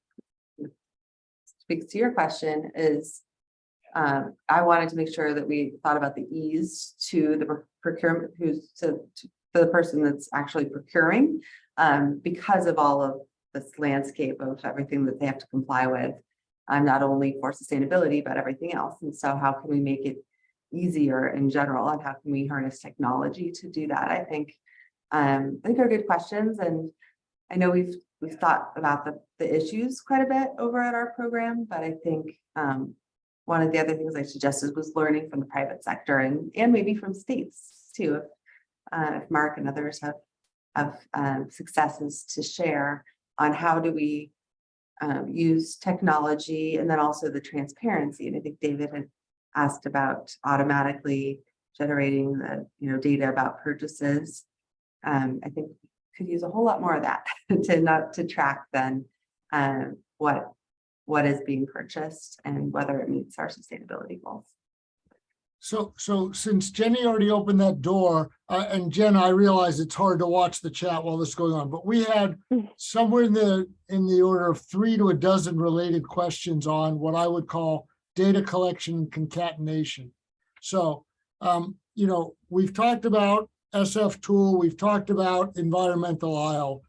speaks to your question, is I wanted to make sure that we thought about the ease to the procurement, to the person that's actually procuring, because of all of this landscape of everything that they have to comply with, not only for sustainability, but everything else. And so how can we make it easier in general, and how can we harness technology to do that? I think are good questions. And I know we've thought about the issues quite a bit over at our program, but I think one of the other things I suggested was learning from the private sector and maybe from states too. If Mark and others have successes to share on how do we use technology, and then also the transparency. And I think David had asked about automatically generating the data about purchases. I think could use a whole lot more of that to track then what is being purchased and whether it meets our sustainability goals. So since Jenny already opened that door, and Jen, I realize it's hard to watch the chat while this is going on, but we had somewhere in the order of 3 to a dozen related questions on what I would call data collection and concatenation. So, you know, we've talked about SF tool, we've talked about environmental aisle.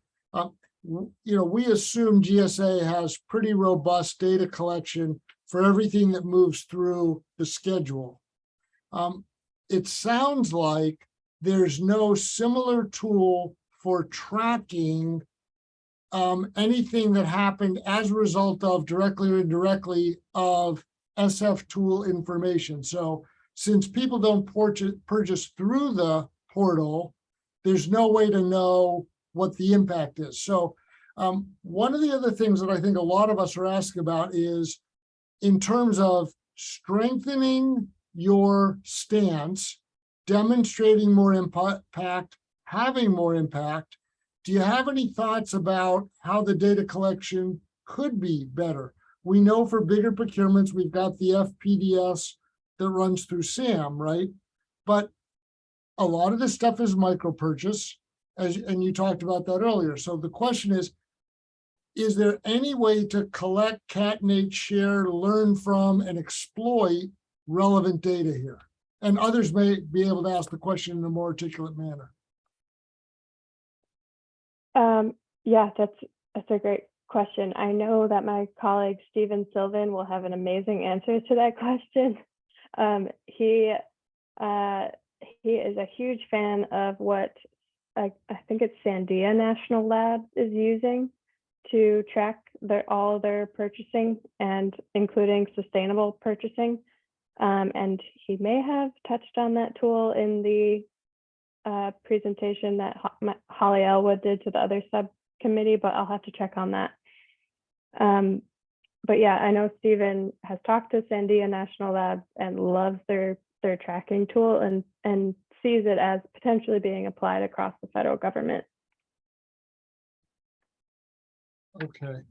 You know, we assume GSA has pretty robust data collection for everything that moves through the schedule. It sounds like there's no similar tool for tracking anything that happened as a result of directly or indirectly of SF tool information. So since people don't purchase through the portal, there's no way to know what the impact is. So one of the other things that I think a lot of us are asking about is in terms of strengthening your stance, demonstrating more impact, having more impact. Do you have any thoughts about how the data collection could be better? We know for bigger procurements, we've got the FPDS that runs through SAM, right? But a lot of this stuff is micro purchase, and you talked about that earlier. So the question is there any way to collect, catenate, share, learn from, and exploit relevant data here? And others may be able to ask the question in a more articulate manner. Yeah, that's a great question. I know that my colleague Stephen Sylvan will have an amazing answer to that question. He is a huge fan of what I think it's Sandia National Lab is using to track all their purchasing and including sustainable purchasing. And he may have touched on that tool in the presentation that Holly Elwood did to the other subcommittee, but I'll have to check on that. But yeah, I know Stephen has talked to Sandia National Labs and loves their tracking tool and sees it as potentially being applied across the federal government. Okay.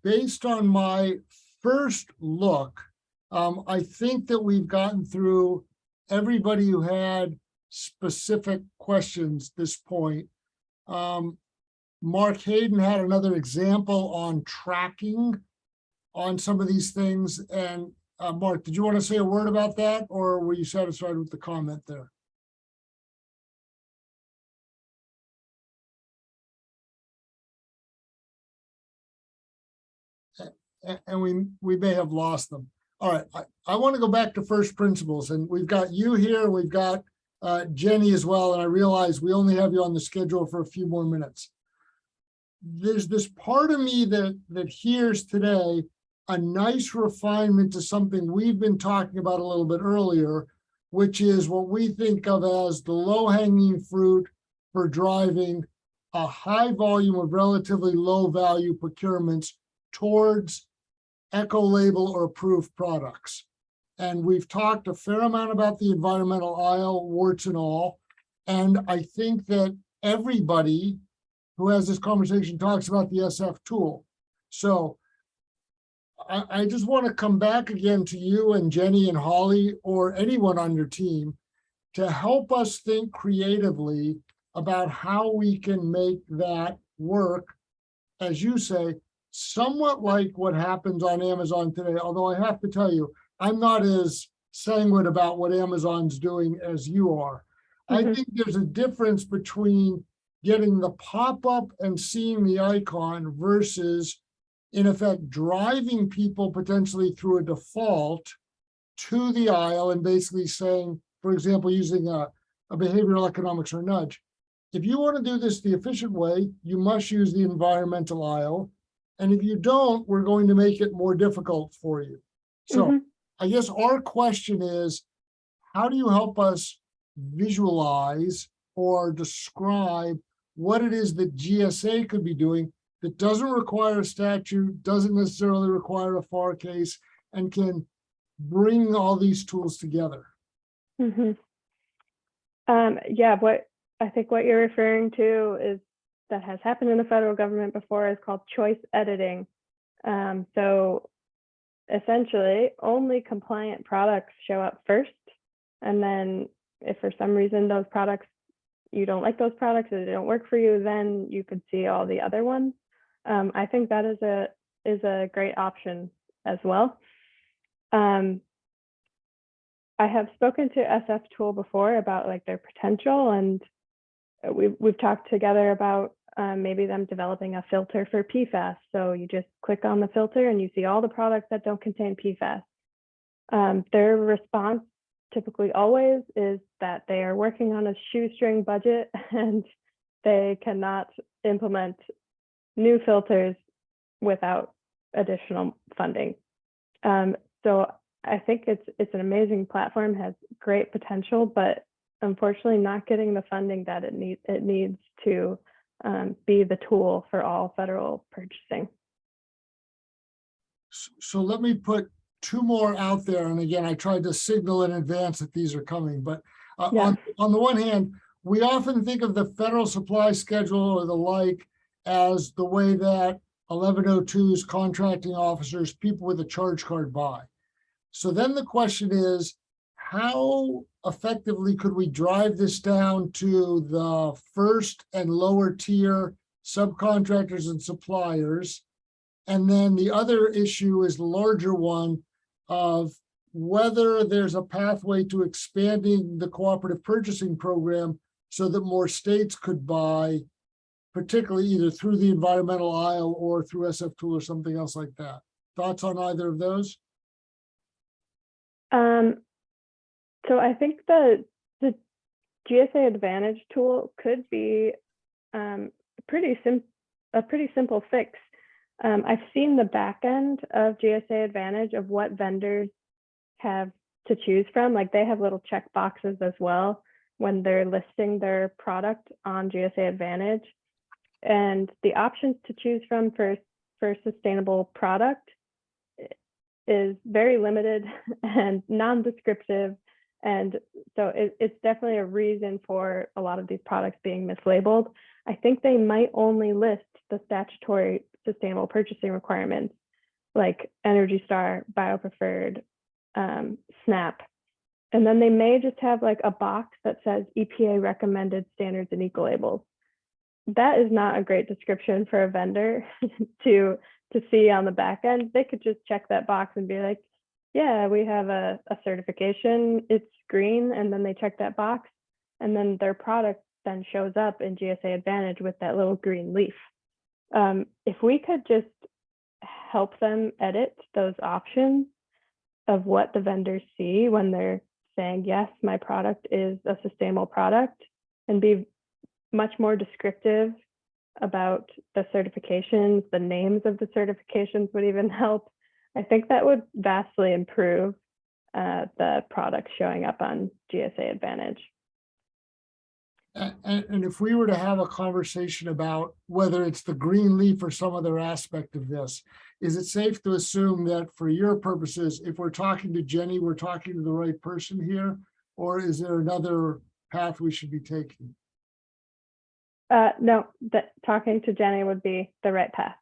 Based on my first look, I think that we've gotten through everybody who had specific questions at this point. Mark Hayden had another example on tracking on some of these things. And Mark, did you want to say a word about that, or were you satisfied with the comment there? And we may have lost them. All right, I want to go back to first principles, and we've got you here, we've got Jenny as well, and I realize we only have you on the schedule for a few more minutes. There's this part of me that hears today a nice refinement to something we've been talking about a little bit earlier, which is what we think of as the low-hanging fruit for driving a high volume of relatively low-value procurements towards eco-label or approved products. And we've talked a fair amount about the environmental aisle, warts and all. And I think that everybody who has this conversation talks about the SF tool. So I just want to come back again to you and Jenny and Holly or anyone on your team to help us think creatively about how we can make that work, as you say, somewhat like what happens on Amazon today. Although I have to tell you, I'm not as sanguine about what Amazon's doing as you are. I think there's a difference between getting the pop-up and seeing the icon versus, in effect, driving people potentially through a default to the aisle and basically saying, for example, using a behavioral economics or nudge. If you want to do this the efficient way, you must use the environmental aisle. And if you don't, we're going to make it more difficult for you. So I guess our question is, how do you help us visualize or describe what it is that GSA could be doing that doesn't require a statute, doesn't necessarily require a FAR case, and can bring all these tools together? Yeah, I think what you're referring to is that has happened in the federal government before is called choice editing. So essentially only compliant products show up first. And then if for some reason those products, you don't like those products or they don't work for you, then you could see all the other ones. I think that is a great option as well. I have spoken to SF Tool before about like their potential, and we've talked together about maybe them developing a filter for PFAS. So you just click on the filter and you see all the products that don't contain PFAS. Their response typically always is that they are working on a shoestring budget and they cannot implement new filters without additional funding. So I think it's an amazing platform, has great potential, but unfortunately not getting the funding that it needs to be the tool for all federal purchasing. So let me put two more out there. And again, I tried to signal in advance that these are coming, but Yeah. on the one hand, we often think of the federal supply schedule or the like as the way that 1102's contracting officers, people with a charge card buy. So then the question is, how effectively could we drive this down to the first and lower tier subcontractors and suppliers? And then the other issue is the larger one of whether there's a pathway to expanding the cooperative purchasing program so that more states could buy, particularly either through the environmental aisle or through SF Tool or something else like that. Thoughts on either of those? So I think the GSA Advantage tool could be a pretty simple fix. I've seen the back end of GSA Advantage of what vendors have to choose from. Like they have little check boxes as well when they're listing their product on GSA Advantage. And the options to choose from for sustainable product is very limited and non-descriptive. And so it's definitely a reason for a lot of these products being mislabeled. I think they might only list the statutory sustainable purchasing requirements like Energy Star, BioPreferred, SNAP. And then they may just have like a box that says EPA recommended standards and eco-labels. That is not a great description for a vendor to see on the back end. They could just check that box and be like, yeah, we have a certification, it's green, and then they check that box, and then their product then shows up in GSA Advantage with that little green leaf. If we could just help them edit those options of what the vendors see when they're saying, yes, my product is a sustainable product, and be much more descriptive about the certifications, the names of the certifications would even help. I think that would vastly improve the product showing up on GSA Advantage. And if we were to have a conversation about whether it's the green leaf or some other aspect of this, is it safe to assume that for your purposes, if we're talking to Jenny, we're talking to the right person here? Or is there another path we should be taking? No, that talking to Jenny would be the right path.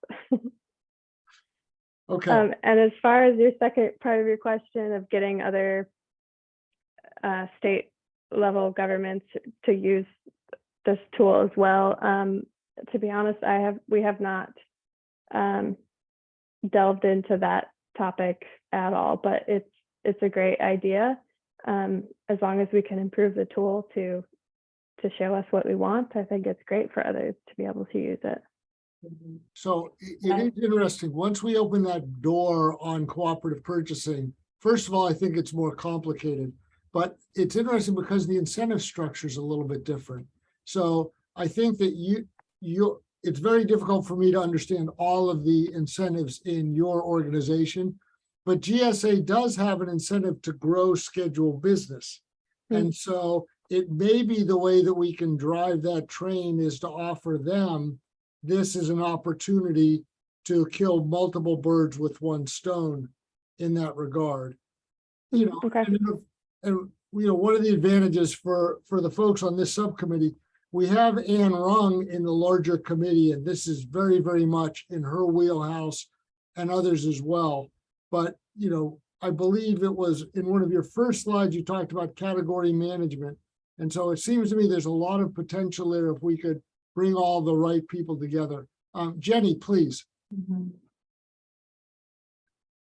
Okay. And as far as your second part of your question of getting other state level governments to use this tool as well, to be honest, we have not delved into that topic at all, but it's a great idea. As long as we can improve the tool to show us what we want, I think it's great for others to be able to use it. So it is interesting. Once we open that door on cooperative purchasing, first of all, I think it's more complicated, but it's interesting because the incentive structure is a little bit different. So I think that it's very difficult for me to understand all of the incentives in your organization, but GSA does have an incentive to grow scheduled business. And so it may be the way that we can drive that train is to offer them, this is an opportunity to kill multiple birds with one stone in that regard. You know, Okay. and you know, one of the advantages for the folks on this subcommittee, we have Ann Rung in the larger committee, and this is very, very much in her wheelhouse and others as well. But you know, I believe it was in one of your first slides, you talked about category management. And so it seems to me there's a lot of potential there if we could bring all the right people together. Jenny, please.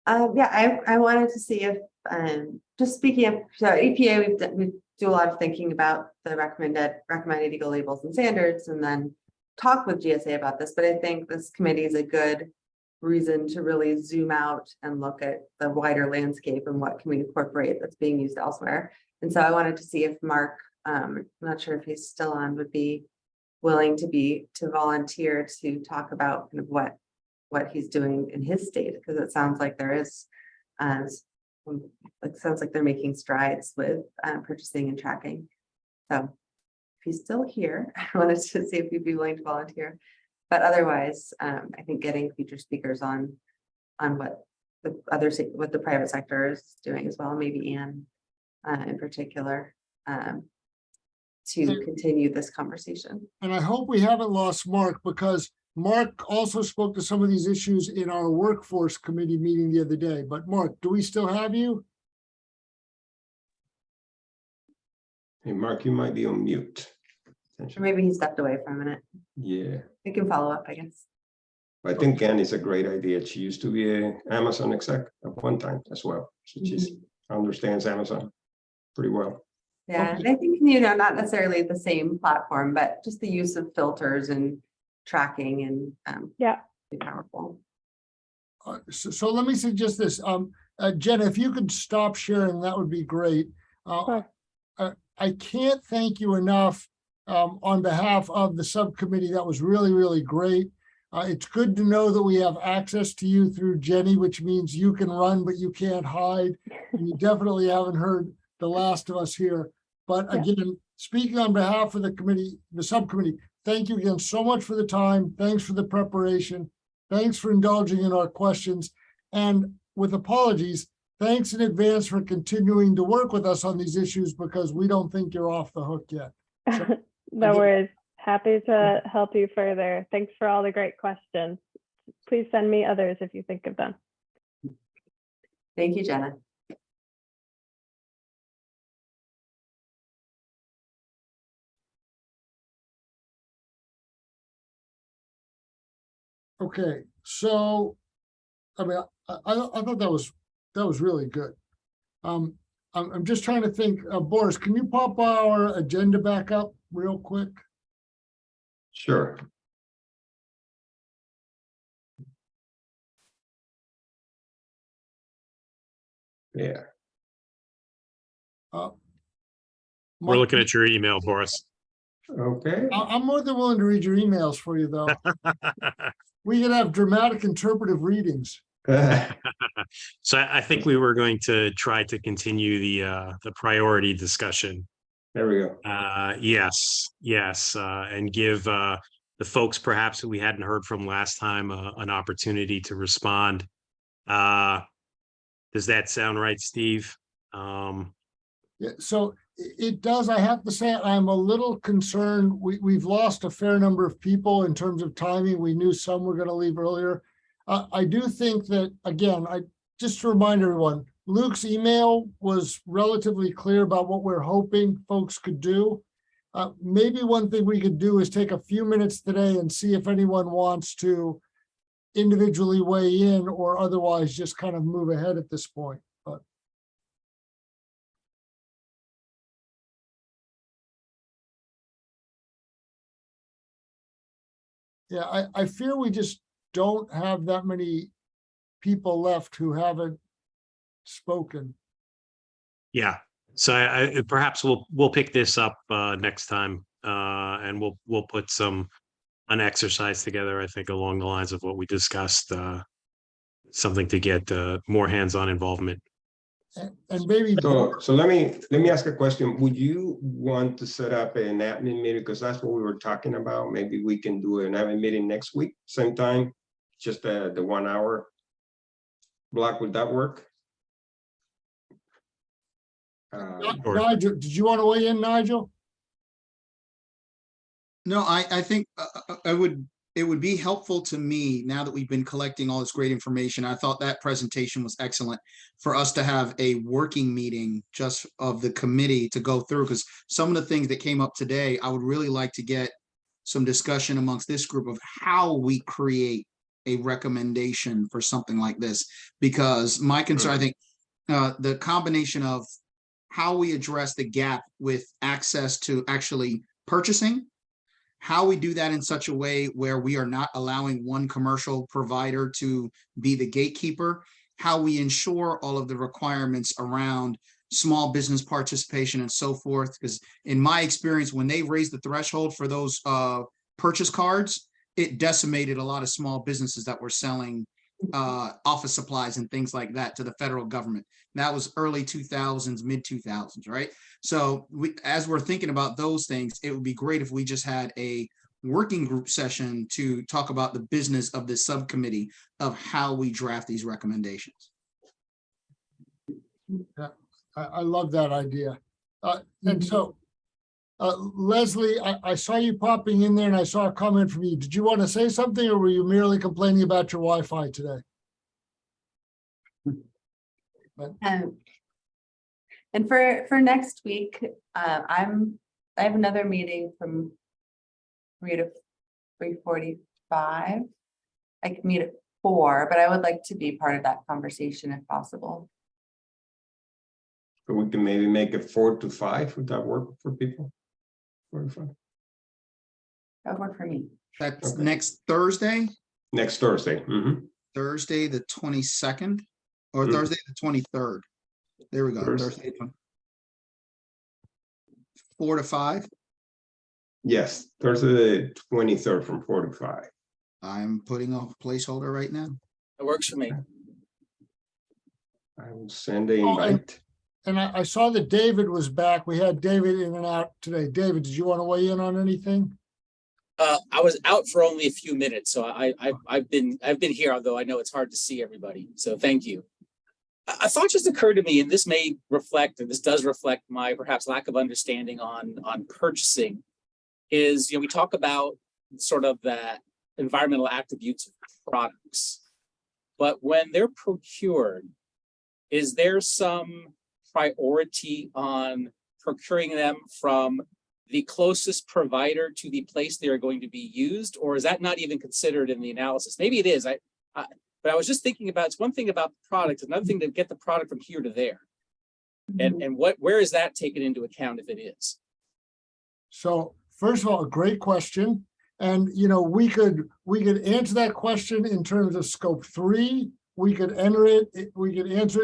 Yeah, I wanted to see if, just speaking of, so EPA, we do a lot of thinking about the recommended eco labels and standards, and then talk with GSA about this, but I think this committee is a good reason to really zoom out and look at the wider landscape and what can we incorporate that's being used elsewhere. And so I wanted to see if Mark, I'm not sure if he's still on, would be willing to volunteer to talk about kind of what he's doing in his state, because it sounds like there is, it sounds like they're making strides with purchasing and tracking. So if he's still here, I wanted to see if he'd be willing to volunteer. But otherwise, I think getting future speakers on what the private sector is doing as well, maybe Anne in particular, to continue this conversation. And I hope we haven't lost Mark, because Mark also spoke to some of these issues in our workforce committee meeting the other day. But Mark, do we still have you? Hey, Mark, you might be on mute. Or maybe he stepped away for a minute. Yeah, We can follow up, I guess. I think Anne is a great idea. She used to be an Amazon exec at one time as well. So she understands Amazon pretty well. Yeah, and I think, you know, not necessarily the same platform, but just the use of filters and tracking and be powerful. So let me suggest this. Jenna, if you could stop sharing, that would be great. I can't thank you enough on behalf of the subcommittee. That was really, really great. It's good to know that we have access to you through Jenny, which means you can run, but you can't hide. And you definitely haven't heard the last of us here. But again, speaking on behalf of the committee, the subcommittee, thank you again so much for the time. Thanks for the preparation. Thanks for indulging in our questions. And with apologies, thanks in advance for continuing to work with us on these issues, because we don't think you're off the hook yet. So, no worries. Happy to help you further. Thanks for all the great questions. Please send me others if you think of them. Thank you, Jenna. Okay, so I mean, I thought that was really good. I'm just trying to think, Boris, can you pop our agenda back up real quick? Sure. Yeah. We're looking at your email, Boris. Okay. I'm more than willing to read your emails for you, though. We can have dramatic interpretive readings. So I think we were going to try to continue the priority discussion. There we go. Yes, and give the folks perhaps who we hadn't heard from last time an opportunity to respond. Does that sound right, Steve? Yeah, so it does. I have to say, I'm a little concerned. We've lost a fair number of people in terms of timing. We knew some were going to leave earlier. I do think that, again, just to remind everyone, Luke's email was relatively clear about what we're hoping folks could do. Maybe one thing we could do is take a few minutes today and see if anyone wants to individually weigh in, or otherwise just kind of move ahead at this point. But yeah, I fear we just don't have that many people left who haven't spoken. Yeah. So I perhaps we'll pick this up next time, and we'll put an exercise together, I think, along the lines of what we discussed, something to get more hands-on involvement. And maybe So let me ask a question. Would you want to set up an admin meeting? Because that's what we were talking about. Maybe we can do an admin meeting next week, same time, just the 1 hour block. Would that work? Nigel, did you want to weigh in, Nigel? No, I think I would it would be helpful to me now that we've been collecting all this great information. I thought that presentation was excellent for us to have a working meeting just of the committee to go through, because some of the things that came up today, I would really like to get some discussion amongst this group of how we create a recommendation for something like this. Because my concern, I think, the combination of how we address the gap with access to actually purchasing, how we do that in such a way where we are not allowing one commercial provider to be the gatekeeper, how we ensure all of the requirements around small business participation and so forth. Because in my experience, when they raised the threshold for those purchase cards, it decimated a lot of small businesses that were selling office supplies and things like that to the federal government. That was early 2000s, mid 2000s, right? So as we're thinking about those things, it would be great if we just had a working group session to talk about the business of this subcommittee of how we draft these recommendations. Yeah, I love that idea. And so, Leslie, I saw you popping in there and I saw a comment from you. Did you want to say something, or were you merely complaining about your Wi-Fi today? And for next week, I have another meeting from 3 to 3:45. I can meet at 4, but I would like to be part of that conversation if possible. So we can maybe make it 4 to 5. Would that work for people? 4 to 5. That would work for me. That's Okay. next Thursday, Next Thursday. Thursday the 22nd, or Thursday the 23rd. There we go. Thursday, 4 to 5. Yes, Thursday the 23rd from 4 to 5. I'm putting a placeholder right now. It works for me. I will send the Oh, invite. And I saw that David was back. We had David in and out today. David, did you want to weigh in on anything? I was out for only a few minutes, so I've been here, although I know it's hard to see everybody. So thank you. A thought just occurred to me, and this may reflect, and this does reflect my perhaps lack of understanding on purchasing. Is, we talk about sort of the environmental attributes of products, but when they're procured, is there some priority on procuring them from the closest provider to the place they are going to be used, or is that not even considered in the analysis? Maybe it is. But I was just thinking about, it's one thing about the product, another thing to get the product from here to there, and where is that taken into account if it is? So first of all, a great question. And, we could answer that question in terms of scope 3. We could answer it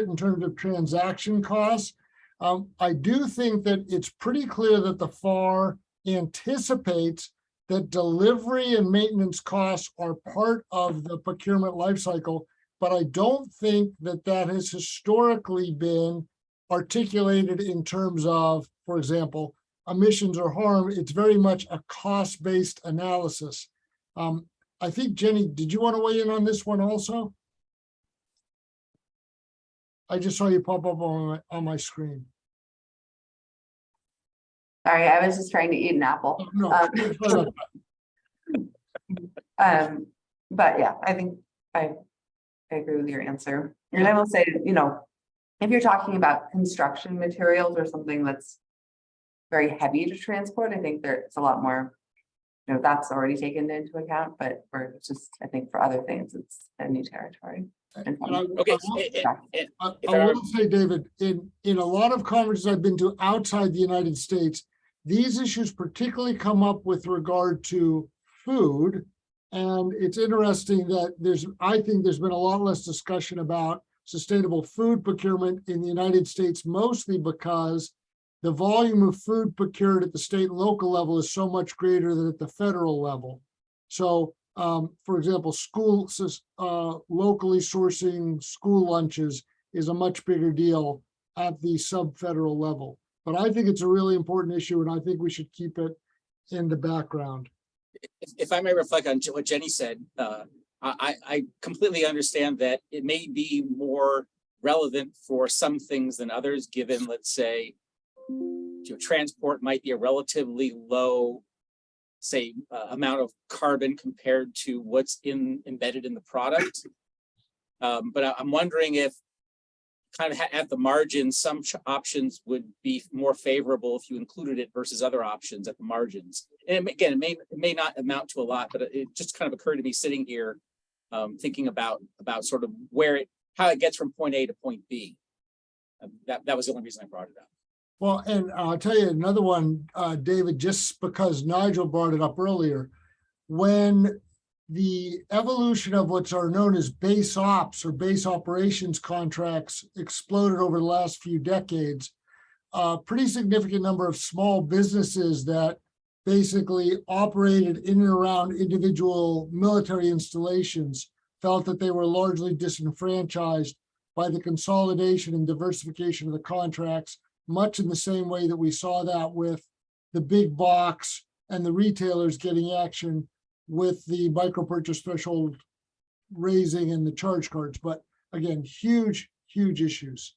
in terms of transaction costs. I do think that it's pretty clear that the FAR anticipates that delivery and maintenance costs are part of the procurement lifecycle, but I don't think that has historically been articulated in terms of, for example, emissions or harm. It's very much a cost-based analysis. I think, Jenny, did you want to weigh in on this one also? I just saw you pop up on my screen. Sorry, I was just trying to eat an apple. No, But yeah, I think I agree with your answer. And I will say, if you're talking about construction materials or something that's very heavy to transport, I think there's a lot more, that's already taken into account, but I think for other things, it's a new territory. Okay. I will say, David, in a lot of conferences I've been to outside the United States, these issues particularly come up with regard to food. And it's interesting that I think there's been a lot less discussion about sustainable food procurement in the United States, mostly because the volume of food procured at the state and local level is so much greater than at the federal level. So, for example, locally sourcing school lunches is a much bigger deal at the sub-federal level. But I think it's a really important issue, and I think we should keep it in the background. If I may reflect on what Jenny said, I completely understand that it may be more relevant for some things than others, given, let's say, transport might be a relatively low say, amount of carbon compared to what's embedded in the product. But I'm wondering if kind of at the margin, some options would be more favorable if you included it versus other options at the margins. And again, it may not amount to a lot, but it just kind of occurred to me sitting here thinking about sort of how it gets from point A to point B. That was the only reason I brought it up. Well, and I'll tell you another one, David, just because Nigel brought it up earlier. When the evolution of what's are known as base ops or base operations contracts exploded over the last few decades, a pretty significant number of small businesses that basically operated in and around individual military installations felt that they were largely disenfranchised by the consolidation and diversification of the contracts, much in the same way that we saw that with the big box and the retailers getting action with the micro purchase threshold raising and the charge cards. But again, huge issues.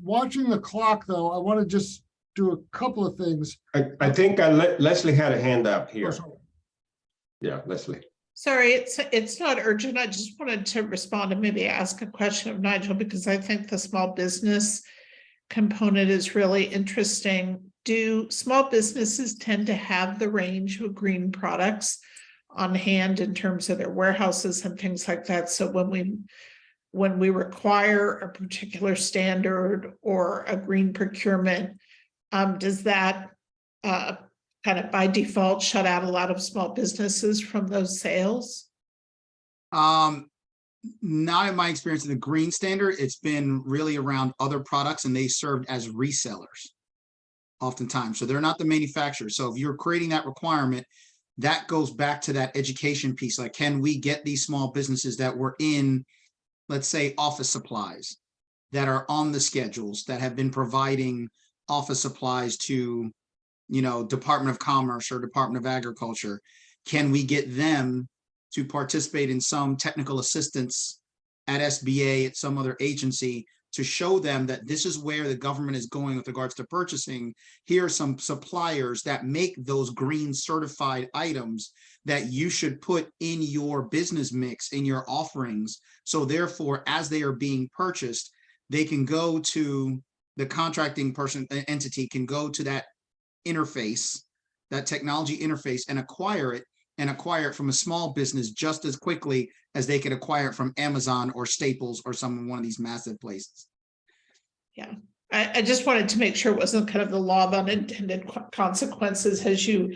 Watching the clock though, I want to just do a couple of things. I think Leslie had a hand up here. Oh, yeah, Leslie. Sorry, it's not urgent. I just wanted to respond and maybe ask a question of Nigel, because I think the small business component is really interesting. Do small businesses tend to have the range of green products on hand in terms of their warehouses and things like that? So when we require a particular standard or a green procurement, does that kind of by default shut out a lot of small businesses from those sales? Not in my experience in the green standard. It's been really around other products, and they served as resellers oftentimes. So they're not the manufacturer. So if you're creating that requirement, that goes back to that education piece. Like, can we get these small businesses that were in, let's say, office supplies, that are on the schedules, that have been providing office supplies to, you know, Department of Commerce or Department of Agriculture? Can we get them to participate in some technical assistance at SBA, at some other agency, to show them that this is where the government is going with regards to purchasing? Here are some suppliers that make those green certified items that you should put in your business mix, in your offerings. So therefore, as they are being purchased, they can go to the contracting person, entity can go to that interface, that technology interface, and acquire it from a small business just as quickly as they could acquire it from Amazon or Staples or one of these massive places. Yeah, I just wanted to make sure it wasn't kind of the law of unintended consequences. As you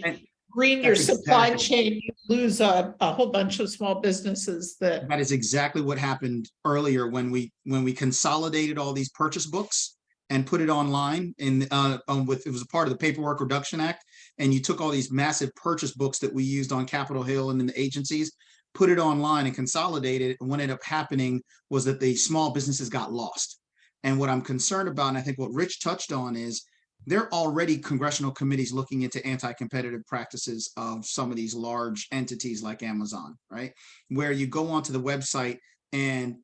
green your supply chain, you lose a whole bunch of small businesses. That is exactly what happened earlier when we consolidated all these purchase books and put it online in it was a part of the Paperwork Reduction Act. And you took all these massive purchase books that we used on Capitol Hill and in the agencies, put it online and consolidated it. And what ended up happening was that the small businesses got lost. And what I'm concerned about, and I think what Rich touched on, is there are already congressional committees looking into anti-competitive practices of some of these large entities like Amazon, right? Where you go onto the website, and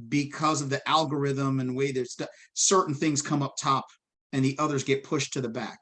because of the algorithm and the way there's certain things come up top and the others get pushed to the back.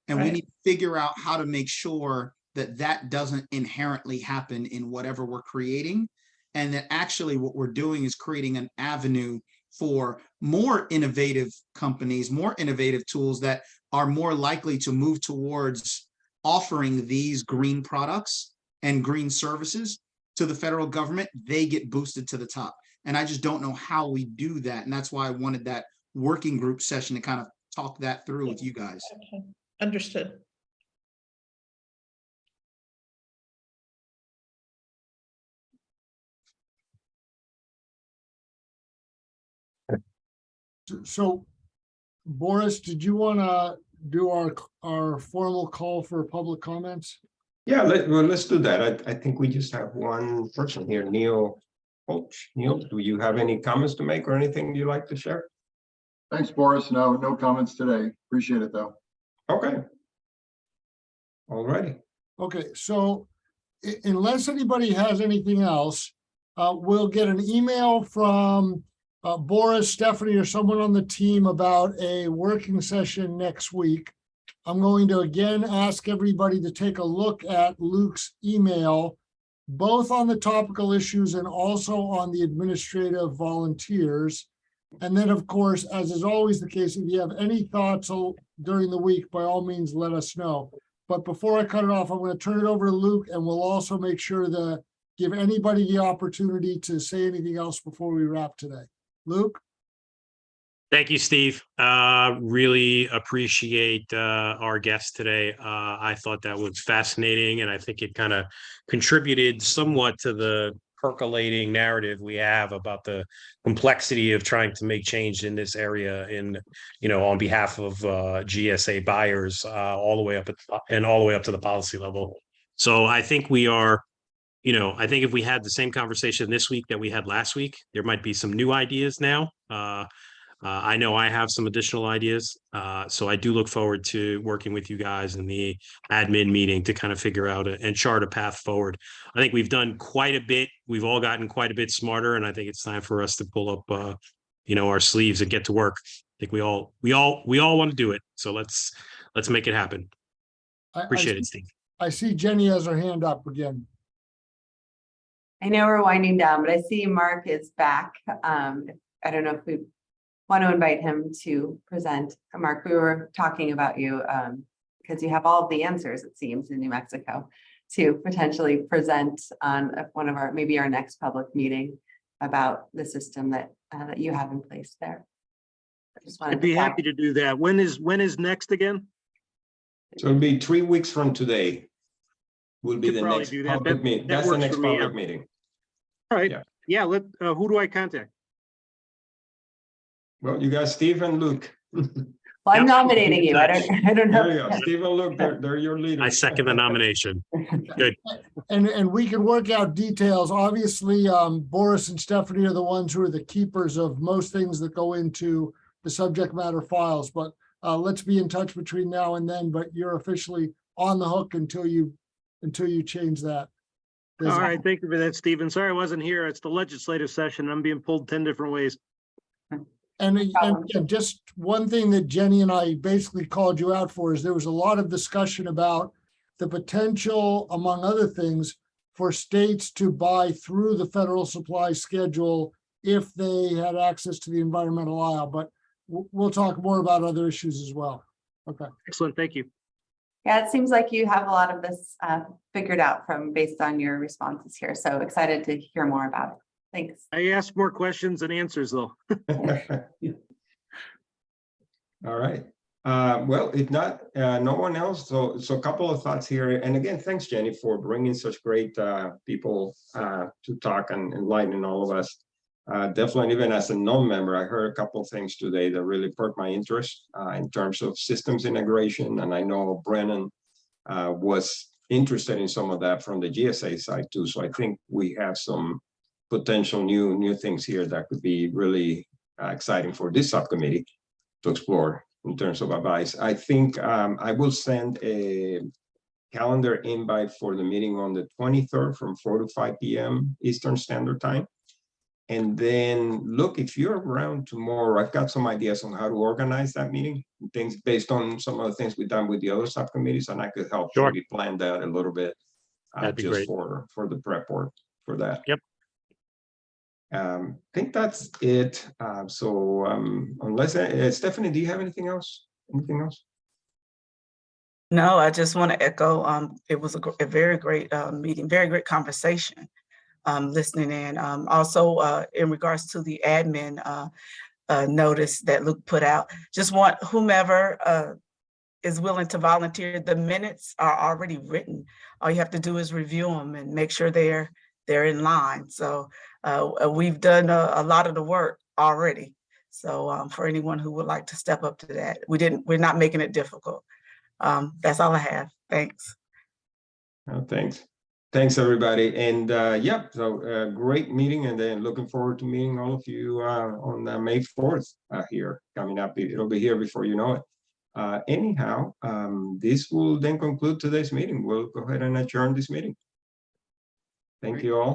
And we need to figure out how to make sure that that doesn't inherently happen in whatever we're creating. And that actually what we're doing is creating an avenue for more innovative companies, more innovative tools that are more likely to move towards offering these green products and green services to the federal government. They get boosted to the top. And I just don't know how we do that. And that's why I wanted that working group session to kind of talk that through with you guys. okay. Understood. So, Boris, did you want to do our formal call for public comments? Yeah, let's do that. I think we just have one person here, Neil Holch. Neil, do you have any comments to make or anything you'd like to share? Thanks, Boris. No comments today. Appreciate it, though. Okay. All righty. Okay, so unless anybody has anything else, we'll get an email from Boris, Stephanie, or someone on the team about a working session next week. I'm going to again ask everybody to take a look at Luke's email, both on the topical issues and also on the administrative volunteers. And then, of course, as is always the case, if you have any thoughts during the week, by all means, let us know. But before I cut it off, I'm going to turn it over to Luke, and we'll also make sure to give anybody the opportunity to say anything else before we wrap today. Luke? Thank you, Steve. Really appreciate our guest today. I thought that was fascinating, and I think it kind of contributed somewhat to the percolating narrative we have about the complexity of trying to make change in this area on behalf of GSA buyers all the way up to the policy level. So I think we are, I think if we had the same conversation this week that we had last week, there might be some new ideas now. I know I have some additional ideas. So I do look forward to working with you guys in the admin meeting to kind of figure out and chart a path forward. I think we've done quite a bit. We've all gotten quite a bit smarter, and I think it's time for us to pull up, our sleeves and get to work. I think we all want to do it. So let's make it happen. Appreciate it, Steve. I see Jenny has her hand up again. I know we're winding down, but I see Mark is back. I don't know if we want to invite him to present. Mark, we were talking about you because you have all of the answers, it seems, in New Mexico to potentially present on one of maybe our next public meeting about the system that you have in place there. I'd be happy to do that. When is next again? So it'll be 3 weeks from today. Will be the next public meeting. That's the next public meeting. All right. Yeah. Who do I contact? Well, you got Steve and Luke. Well, I'm nominating you. I don't know. There you go. Steve and Luke, they're your leaders. I second the nomination. Good. And we can work out details. Obviously, Boris and Stephanie are the ones who are the keepers of most things that go into the subject matter files. But let's be in touch between now and then. But you're officially on the hook until you change that. All right. Thank you for that, Stephen. Sorry I wasn't here. It's the legislative session. I'm being pulled 10 different ways. And again, just one thing that Jenny and I basically called you out for is there was a lot of discussion about the potential, among other things, for states to buy through the federal supply schedule if they had access to the environmental aisle. But we'll talk more about other issues as well. Okay. Excellent. Thank you. Yeah, it seems like you have a lot of this figured out based on your responses here. So excited to hear more about it. Thanks. I asked more questions than answers, though. All right. Well, if not, no one else. So a couple of thoughts here. And again, thanks, Jenny, for bringing such great people to talk and enlighten all of us. Definitely, even as a non-member, I heard a couple of things today that really perked my interest in terms of systems integration. And I know Brennan was interested in some of that from the GSA side too. So I think we have some potential new things here that could be really exciting for this subcommittee to explore in terms of advice. I think I will send a calendar invite for the meeting on the 23rd from 4 to 5 p.m. Eastern Standard Time. And then look, if you're around tomorrow, I've got some ideas on how to organize that meeting, things based on some of the things we've done with the other subcommittees, and I could help maybe plan that a little bit That'd be just great. for the prep work for that. Yep. I think that's it. Unless Stephanie, do you have anything else? Anything else? No, I just want to echo, it was a very great meeting, very great conversation, listening in. Also, in regards to the admin notice that Luke put out, just want whomever is willing to volunteer. The minutes are already written. All you have to do is review them and make sure they're in line. So we've done a lot of the work already. So for anyone who would like to step up to that, we're not making it difficult. That's all I have. Thanks. Oh, thanks everybody. And yeah, so great meeting, and then looking forward to meeting all of you on May 4th here coming up. It'll be here before you know it. Anyhow, this will then conclude today's meeting. We'll go ahead and adjourn this meeting. Thank you all.